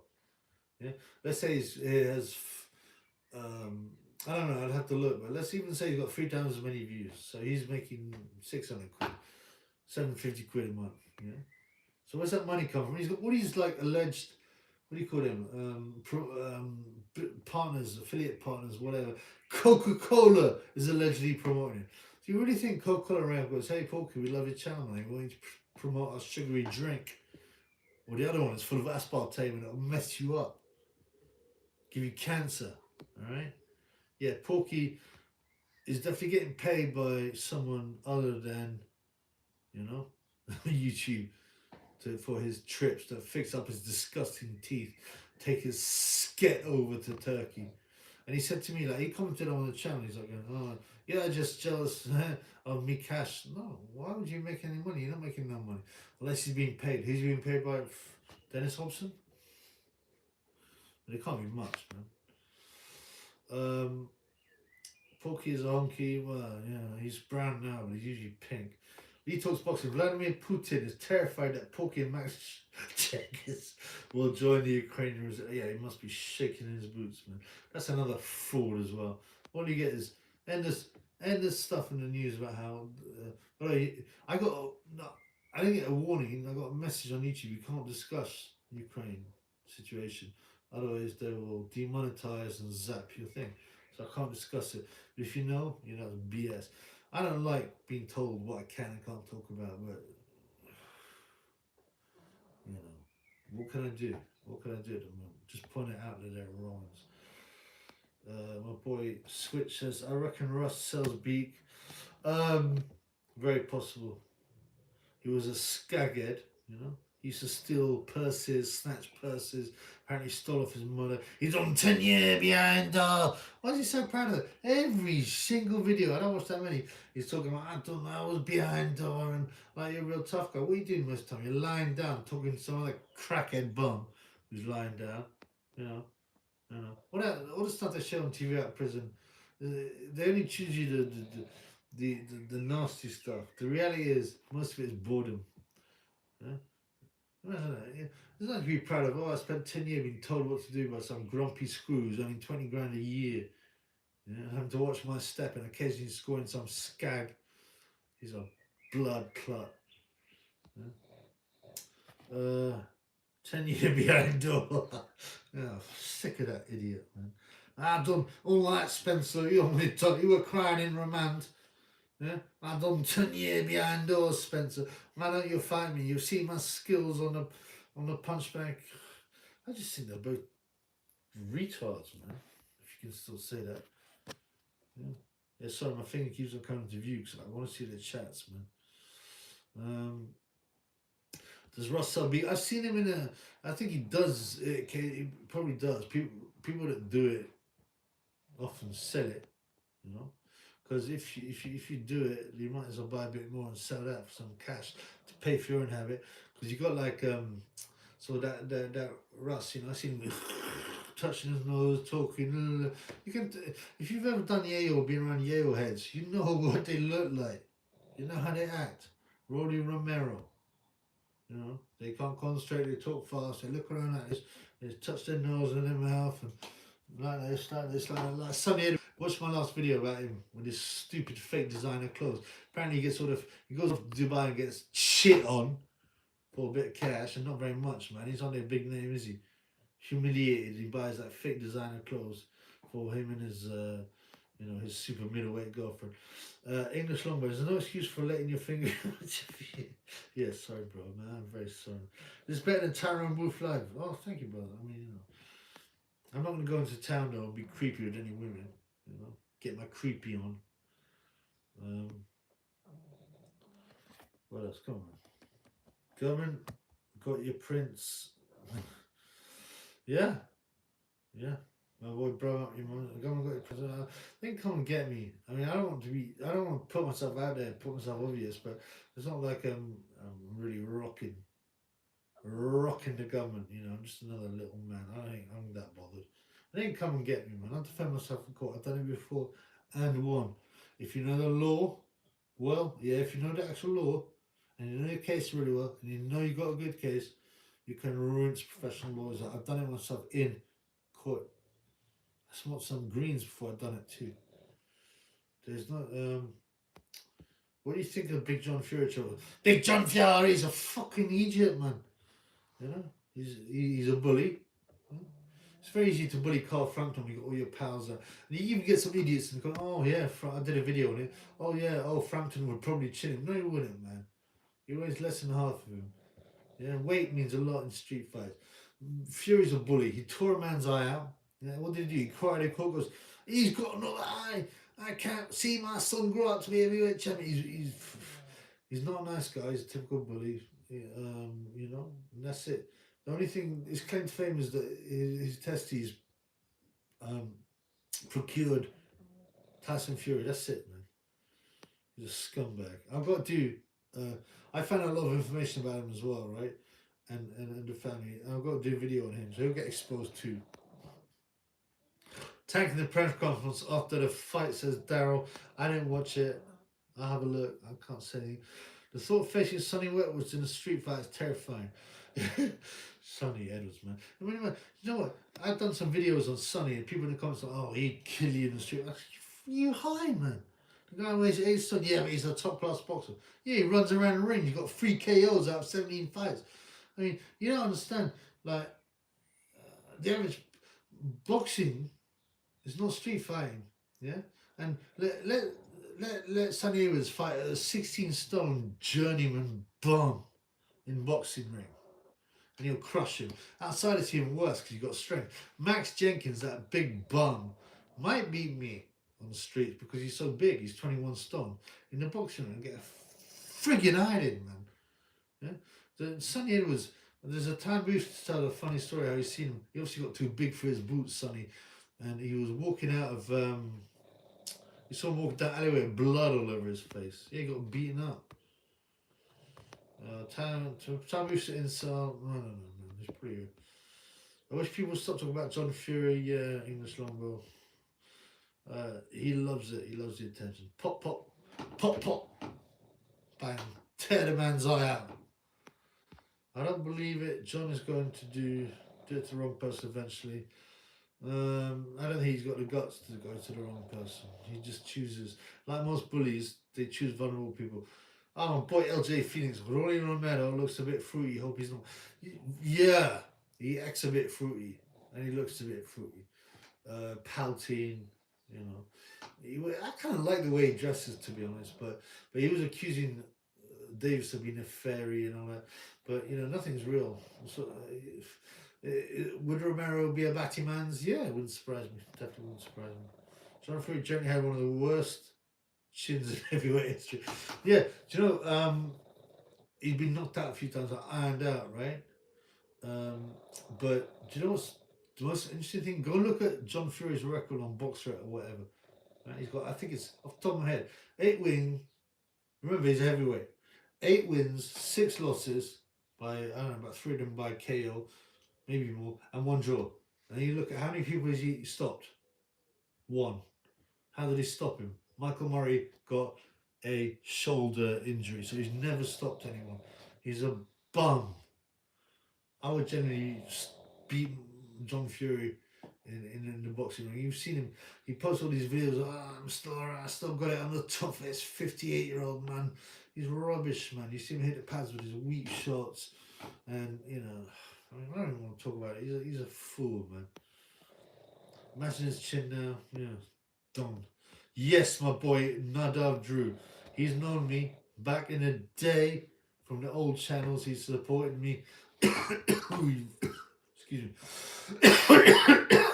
Yeah, let's say he has. I don't know. I'd have to look, but let's even say he's got 3 times as many views. So he's making 600 quid, 750 quid a month. Yeah. So where's that money come from? He's got all these like alleged, what do you call them? Partners, affiliate partners, whatever. Coca-Cola is allegedly promoting it. Do you really think Coca-Cola around goes, hey Porky, we love your channel, man. We're going to promote our sugary drink? Or the other one is full of aspartame and it'll mess you up, give you cancer. All right. Yeah, Porky is definitely getting paid by someone other than, YouTube for his trips to fix up his disgusting teeth, take his sket over to Turkey. And he said to me, like, he commented on the channel, he's like, oh, yeah, just jealous of me cash. No, why would you make any money? You're not making no money. Unless he's being paid. He's being paid by Dennis Hobson? But it can't be much, man. Porky is a honky. Well, he's brown now, but he's usually pink. Lee talks boxing. Vladimir Putin is terrified that Porky and Max Checkers will join the Ukrainian reserve. Yeah, he must be shaking in his boots, man. That's another fraud as well. All you get is endless stuff in the news about how. I didn't get a warning. I got a message on YouTube. You can't discuss Ukraine situation, otherwise they will demonetize and zap your thing. So I can't discuss it. But if you know, it's BS. I don't like being told what I can and can't talk about, but what can I do? What can I do at the moment? Just point it out that they're wrong. My boy Switch says, I reckon Russ sells beak. Very possible. He was a skaghead, He used to steal purses, snatch purses. Apparently stole off his mother. He's on 10 years behind her. Why is he so proud of it? Every single video, I don't watch that many, he's talking about, I was behind her, and like, you're a real tough guy. What are you doing most of the time? You're lying down, talking to some other crackhead bum who's lying down, all the stuff they show on TV out of prison, they only choose you the nasty stuff. The reality is, most of it is boredom. Yeah? There's nothing to be proud of. I spent 10 years being told what to do by some grumpy screws earning 20 grand a year. Having to watch my step and occasionally scoring some skag. He's a blood clot. 10 year behind door. Oh, sick of that idiot, man. I done all that, Spencer. You only talk. You were crying in remand. Yeah, I done 10 year behind doors, Spencer. Why don't you find me? You've seen my skills on the punch bag. I just think they're both retards, man. If you can still say that. Yeah. Yeah, sorry, my finger keeps on coming to view because I want to see the chats, man. Does Russell be? I've seen him in a. I think he does. He probably does. People that do it often sell it, you know. Because if you do it, you might as well buy a bit more and sell that for some cash to pay for your own habit. Because you got like so that Russ, you know, I seen him touching his nose, talking. You can if you've ever done Yale or been around Yale heads, you know what they look like. You know how they act. Romero. You know, they can't concentrate, they talk fast, they look around like this, they touch their nose and their mouth and like this, like Sonny. Watch my last video about him with his stupid fake designer clothes. Apparently he goes off to Dubai and gets shit on for a bit of cash and not very much, man. He's not a big name, is he? Humiliated, he buys like fake designer clothes for him and his his super middleweight girlfriend. English longbow, there's no excuse for letting your finger. Yeah, sorry, bro, man. I'm very sorry. It's better than Tyrone Wolf Live. Oh, thank you, brother. I mean, you know, I'm not going to go into town though and be creepy with any women. You know, get my creepy on. What else? Come on. Government got your prints. Yeah, yeah. My boy bro up your mum. Come and got your present. They can come and get me. I mean, I don't want to put myself out there, put myself obvious, but it's not like I'm really rocking the government. You know, I'm just another little man. I'm that bothered. They can come and get me, man. I'll defend myself in court. I've done it before and won. If you know the law, well, yeah. If you know the actual law and you know your case really well, and you know you got a good case, you can rinse professional lawyers out. I've done it myself in court. I smoked some greens before I'd done it too. There's not. What do you think of Big John Fury? Big John Fury is a fucking idiot, man. You know, he's a bully. It's very easy to bully Carl Frampton when you got all your pals there. And you even get some idiots and go, oh yeah, I did a video on it. Oh yeah, Frampton would probably chill him. No, he wouldn't, man. He weighs less than half of him. Yeah, weight means a lot in street fights. Fury's a bully. He tore a man's eye out. Yeah, what did he do? He cried in court, goes, he's got another eye. I can't see my son grow up to be a heavyweight champion. He's not a nice guy. He's a typical bully. You know, and that's it. The only thing his claim to fame is that his testes procured Tyson Fury. That's it, man. He's a scumbag. I've got to do. I found out a lot of information about him as well, right? And the family. And I've got to do a video on him, so he'll get exposed too. Tanking the press conference after the fight, says Daryl. I didn't watch it. I'll have a look. I can't say anything. The thought facing Sonny Wetwoods in a street fight is terrifying. Sonny Edwards, man. I mean, you know what? I've done some videos on Sonny, and people in the comments are, oh, he'd kill you in the street. Like, you high, man. The guy weighs 8 stone. Yeah, but he's a top class boxer. Yeah, he runs around the ring. He's got 3 KOs out of 17 fights. I mean, you don't understand. Like, the average boxing is not street fighting. Yeah? And let Sonny Edwards fight a 16 stone journeyman bum in boxing ring. And he'll crush him. Outside it's even worse because you've got strength. Max Jenkins, that big bum, might beat me on the streets because he's so big. He's 21 stone. In the boxing ring, get a friggin' hiding, man. Yeah? The Sonny Edwards, there's a time Bruce to tell a funny story how he's seen him. He obviously got too big for his boots, Sonny. And he was walking out of, you saw him walking down alleyway with blood all over his face. Yeah, he got beaten up. Time Bruce insult. No. It's pretty good. I wish people would stop talking about John Fury. Yeah, English longbow. He loves it. He loves the attention. Pop, pop, pop, pop. Bang. Tear the man's eye out. I don't believe it. John is going to do it to the wrong person eventually. I don't think he's got the guts to go to the wrong person. He just chooses, like most bullies, they choose vulnerable people. Oh, boy, LJ Phoenix. Rolly Romero looks a bit fruity. Hope he's not. Yeah, he acts a bit fruity. And he looks a bit fruity. Pouting, you know. I kind of like the way he dresses, to be honest. But he was accusing Davis of being a fairy and all that. But, nothing's real. So, would Romero be a batty man's? Yeah, it wouldn't surprise me. Definitely wouldn't surprise me. John Fury generally had one of the worst chins in heavyweight history. Yeah, do you know, he'd been knocked out a few times, like ironed out, right? Um, but do you know what's the most interesting thing? Go look at John Fury's record on Boxer or whatever. Right? He's got, I think it's off the top of my head, 8 wins. Remember, he's a heavyweight. 8 wins, 6 losses by, I don't know, about 3 of them by KO, maybe more, and 1 draw. And you look at how many people has he stopped? 1. How did he stop him? Michael Murray got a shoulder injury, so he's never stopped anyone. He's a bum. I would generally beat John Fury in the boxing ring. You've seen him. He posts all these videos. I'm still alright. I still got it. I'm the toughest 58-year-old man. He's rubbish, man. You see him hit the pads with his weak shots, and I don't even want to talk about it. He's a fool, man. Imagine his chin now. Yeah, done. Yes, my boy Nadav Drew. He's known me back in the day from the old channels. He supported me. Excuse me.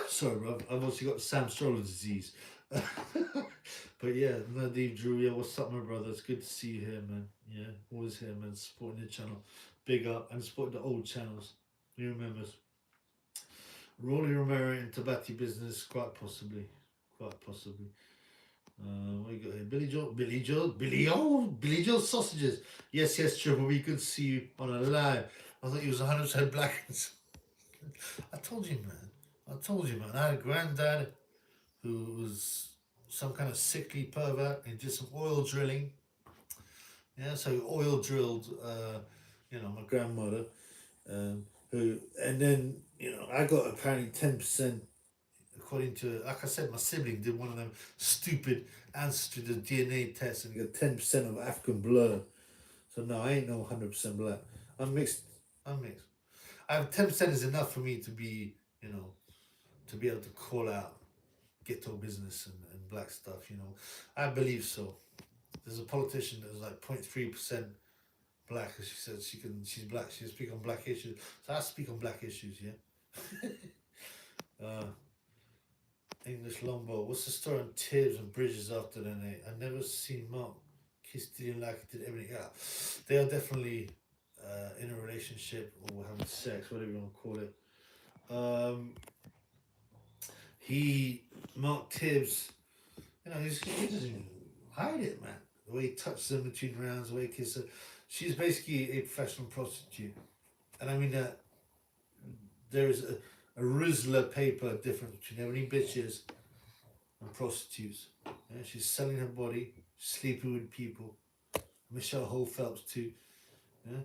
Sorry, bro. I've also got Sam Stroller disease. But yeah, Nadav Drew. Yeah, what's up, my brother? It's good to see you here, man. Yeah, always here, man. Supporting the channel. Big up. And supporting the old channels. You remember? Rolly Romero in Tabati business, quite possibly. Quite possibly. What you got here? Billy Joe sausages. Yes, Triple B, good to see you on a live. I thought he was 100% black. I told you, man. I had a granddad who was some kind of sickly pervert and did some oil drilling. Yeah, so he oil drilled, my grandmother, and then, I got apparently 10%. According to, like I said, my sibling did one of them stupid answers to the DNA test and got 10% of African blood. So no, I ain't no 100% black. I'm mixed. I have 10% is enough for me to be, to be able to call out ghetto business and black stuff. I believe so. There's a politician that's like 0.3% black, as she said she's black. She'll speak on black issues. So I speak on black issues. Yeah. English Longbow. What's the story on Tibbs and Bridges after the night? I never seen Mark kiss, didn't like it, did everything. Yeah, they are definitely in a relationship or having sex, whatever you want to call it. Mark Tibbs, he doesn't even hide it, man. The way he touches them between rounds, the way he kisses her. She's basically a professional prostitute. And I mean that there is a Rizzler paper difference between every bitches and prostitutes. Yeah, she's selling her body, sleeping with people. Michelle Ho Phelps too. Yeah,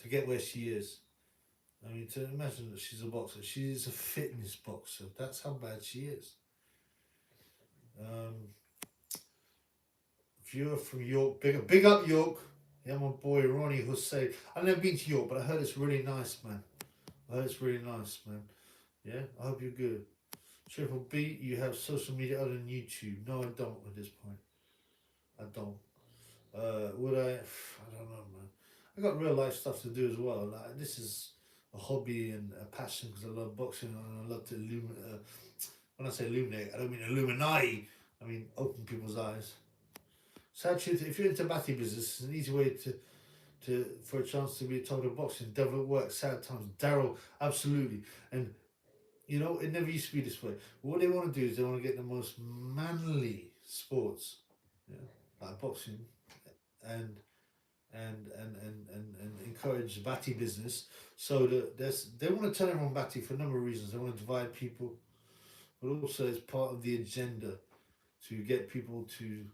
to get where she is. I mean, to imagine that she's a boxer. She is a fitness boxer. That's how bad she is. Viewer from York, big up York. Yeah, my boy Ronnie Hussein. I've never been to York, but I heard it's really nice, man. Yeah, I hope you're good. Triple B, you have social media other than YouTube? No, I don't at this point. I don't. Would I? I don't know, man. I got real life stuff to do as well. Like, this is a hobby and a passion because I love boxing and I love to illuminate. When I say illuminate, I don't mean Illuminati. I mean open people's eyes. Sad truth, if you're into batty business, it's an easy way for a chance to be a top of boxing. Devil at work, sad times. Daryl, absolutely. And it never used to be this way. What they want to do is they want to get the most manly sports, like boxing, and encourage batty business. So that they want to turn everyone batty for a number of reasons. They want to divide people, but also it's part of the agenda to get people to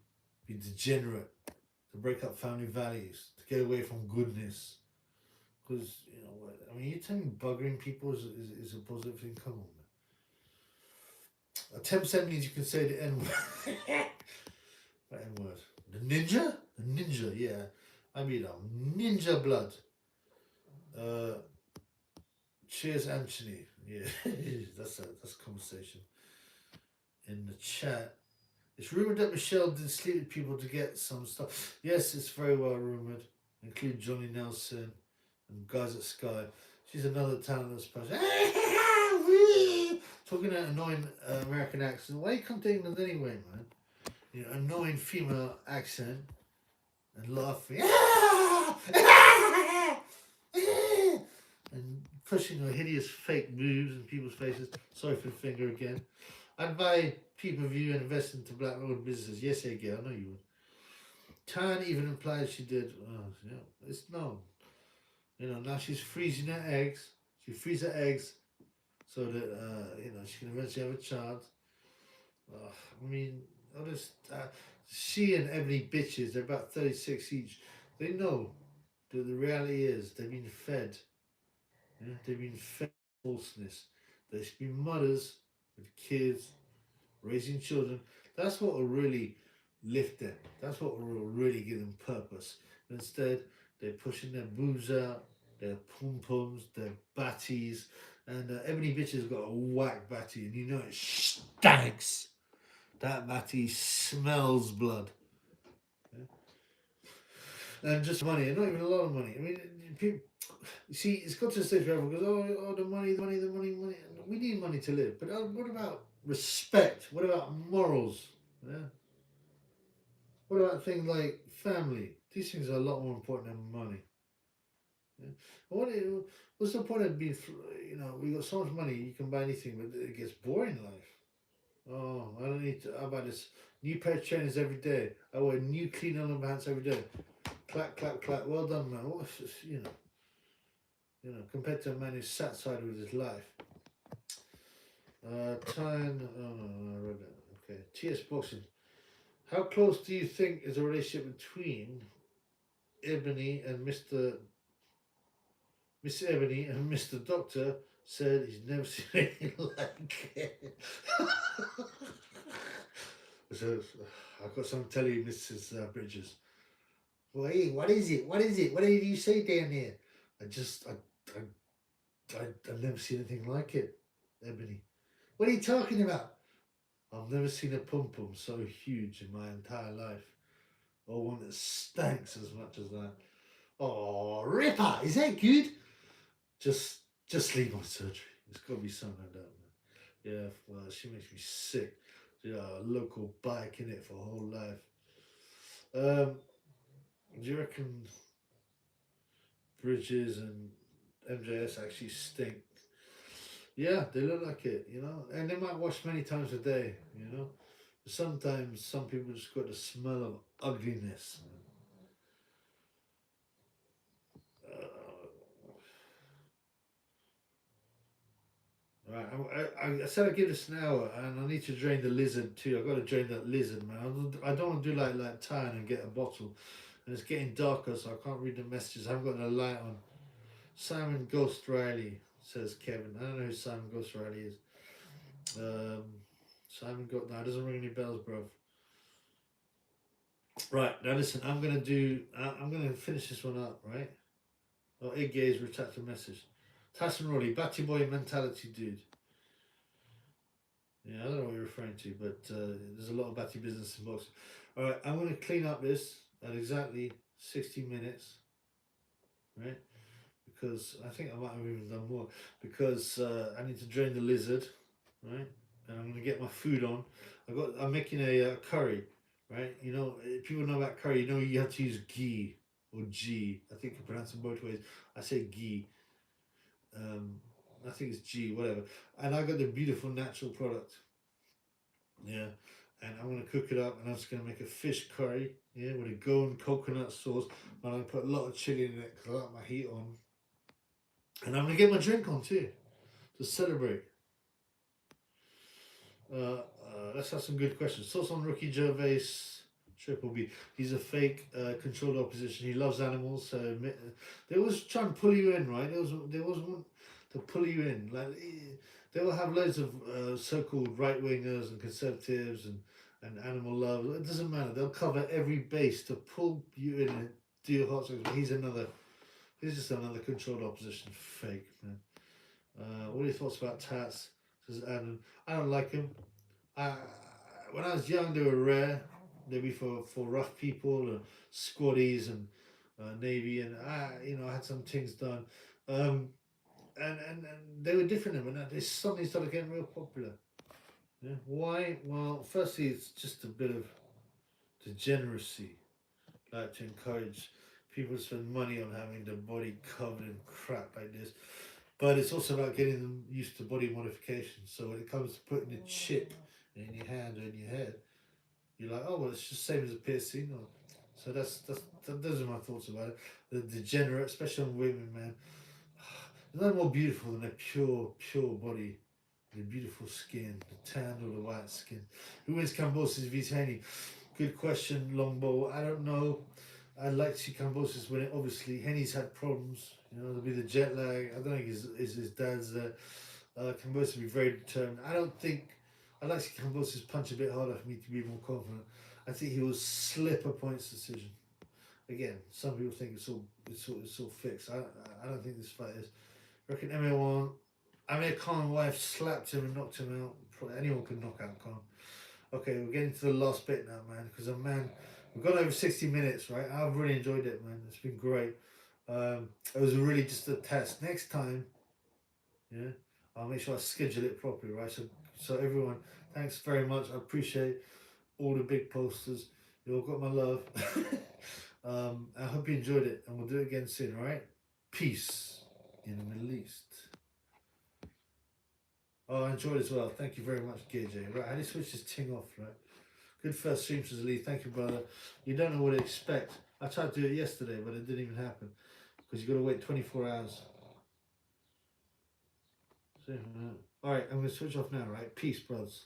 be degenerate, to break up family values, to get away from goodness. Because, you tell me buggering people is a positive thing? Come on, man. 10% means you can say the N word. The N word. The ninja? The ninja, yeah. I mean, ninja blood. Uh, cheers, Anthony. Yeah, that's a conversation in the chat. It's rumored that Michelle did sleep with people to get some stuff. Yes, it's very well rumored, including Johnny Nelson and guys at Sky. She's another talentless person. Talking that annoying American accent. Why you come to England anyway, man? You know, annoying female accent and laughing. And pushing her hideous fake moves in people's faces. Sorry for the finger again. I'd buy pay-per-view and invest into black owned businesses. Yes, I get. I know you would. Tan even implies she did. Oh, yeah, it's no. You know, now she's freezing her eggs. She freezes her eggs so that she can eventually have a child. I mean, honest. She and Ebony bitches. They're about 36 each. They know that the reality is they've been fed. Yeah? They've been fed falseness. They should be mothers with kids, raising children. That's what will really lift them. That's what will really give them purpose. Instead, they're pushing their boobs out, their pom poms, their batties, and Ebony Bitch has got a whack batty, and you know it stinks. That batty smells blood. Yeah? And just money, and not even a lot of money. I mean, people, you see, it's got to the stage where everyone goes, oh, the money, the money, the money, money. We need money to live, but what about respect? What about morals? Yeah. What about things like family? These things are a lot more important than money. Yeah? What's the point of being, we got so much money, you can buy anything, but it gets boring in life. Oh, I don't need to, how about this? New pair of trainers every day. I wear new clean on pants every day. Clap, clap, clap. Well done, man. What's this, compared to a man who's satisfied with his life. Time, oh no, I read that. Okay. TS Boxing. How close do you think is a relationship between Ebony and Miss Ebony and Mr. Doctor said he's never seen anything like it. So, I've got something to tell you, Mrs. Bridges. Well, hey, what is it? What is it? What did you say down there? I've never seen anything like it, Ebony. What are you talking about? I've never seen a pum pum so huge in my entire life, or one that stinks as much as that. Oh, Ripper, is that good? Just leave my surgery. It's got to be something like that, man. Yeah, well, she makes me sick. Yeah, a local bike in it for her whole life. Do you reckon Bridges and MJS actually stink? Yeah, they look like it, and they might wash many times a day, Sometimes some people just got the smell of ugliness. Right, I said I'd give this an hour, and I need to drain the lizard too. I've got to drain that lizard, man. I don't want to do like Tan and get a bottle. And it's getting darker, so I can't read the messages. I haven't got no light on. Simon Ghost Riley, says Kevin. I don't know who Simon Ghost Riley is. Simon got no, it doesn't ring any bells, bro. Right, now listen, I'm gonna finish this one up, right? Oh, Iggy's retract a message. Tasman Roddy, Batty Boy mentality, dude. Yeah, I don't know what you're referring to, but there's a lot of Batty business in boxing. Alright, I'm gonna clean up this at exactly 60 minutes. Right? Because I think I might have even done more. Because I need to drain the lizard, right? And I'm gonna get my food on. I'm making a curry, right? People know about curry. You have to use ghee or G. I think I pronounce it both ways. I say ghee. I think it's G, whatever. And I got the beautiful natural product. Yeah. And I'm gonna cook it up, and I'm just gonna make a fish curry. Yeah, with a golden coconut sauce. And I'm gonna put a lot of chili in it because I like my heat on. And I'm gonna get my drink on too, to celebrate. Let's have some good questions. Thoughts on Ricky Gervais, Triple B? He's a fake controlled opposition. He loves animals. So they always try and pull you in, right? They always want to pull you in. Like they will have loads of so-called right wingers and conservatives and animal lovers. It doesn't matter. They'll cover every base to pull you in deal hot songs, but he's just another controlled opposition fake, man. What are your thoughts about Tats? Says Adam. I don't like him. When I was young, they were rare. They'd be for rough people, squaddies, and navy, and I had some things done, and they were different. But now they suddenly started getting real popular. Yeah. Why? Well, firstly, it's just a bit of degeneracy, like to encourage people to spend money on having their body covered in crap like this. But it's also about getting them used to body modification. So when it comes to putting a chip in your hand or in your head, you're like, oh well, it's just the same as a piercing. Or, so those are my thoughts about it. The degenerate, especially on women, man. There's no more beautiful than a pure body, the beautiful skin, the tan or the white skin. Who wins Cambosis v Haney? Good question, Longbow. I don't know. I'd like to see Cambosis win it. Obviously, Henny's had problems. There'll be the jet lag. I don't think his dad's there. Cambosis will be very determined. I'd like to see Cambosis punch a bit harder for me to be more confident. I think he will slip a points decision. Again, some people think it's all fixed. I don't think this fight is. I reckon Amir Khan wife slapped him and knocked him out. Probably anyone could knock out Khan. Okay, we're getting to the last bit now, man. Because we've gone over 60 minutes, right? I've really enjoyed it, man. It's been great. It was really just a test. Next time, yeah, I'll make sure I schedule it properly, right? So everyone, thanks very much. I appreciate all the big posters. You all got my love. I hope you enjoyed it, and we'll do it again soon, all right? Peace in the Middle East. Oh, I enjoyed it as well. Thank you very much, GayJ. Right, I need to switch this ting off, right? Good first stream, says Lee. Thank you, brother. You don't know what to expect. I tried to do it yesterday, but it didn't even happen. Because you got to wait 24 hours. So, all right, I'm going to switch off now, right? Peace, brothers.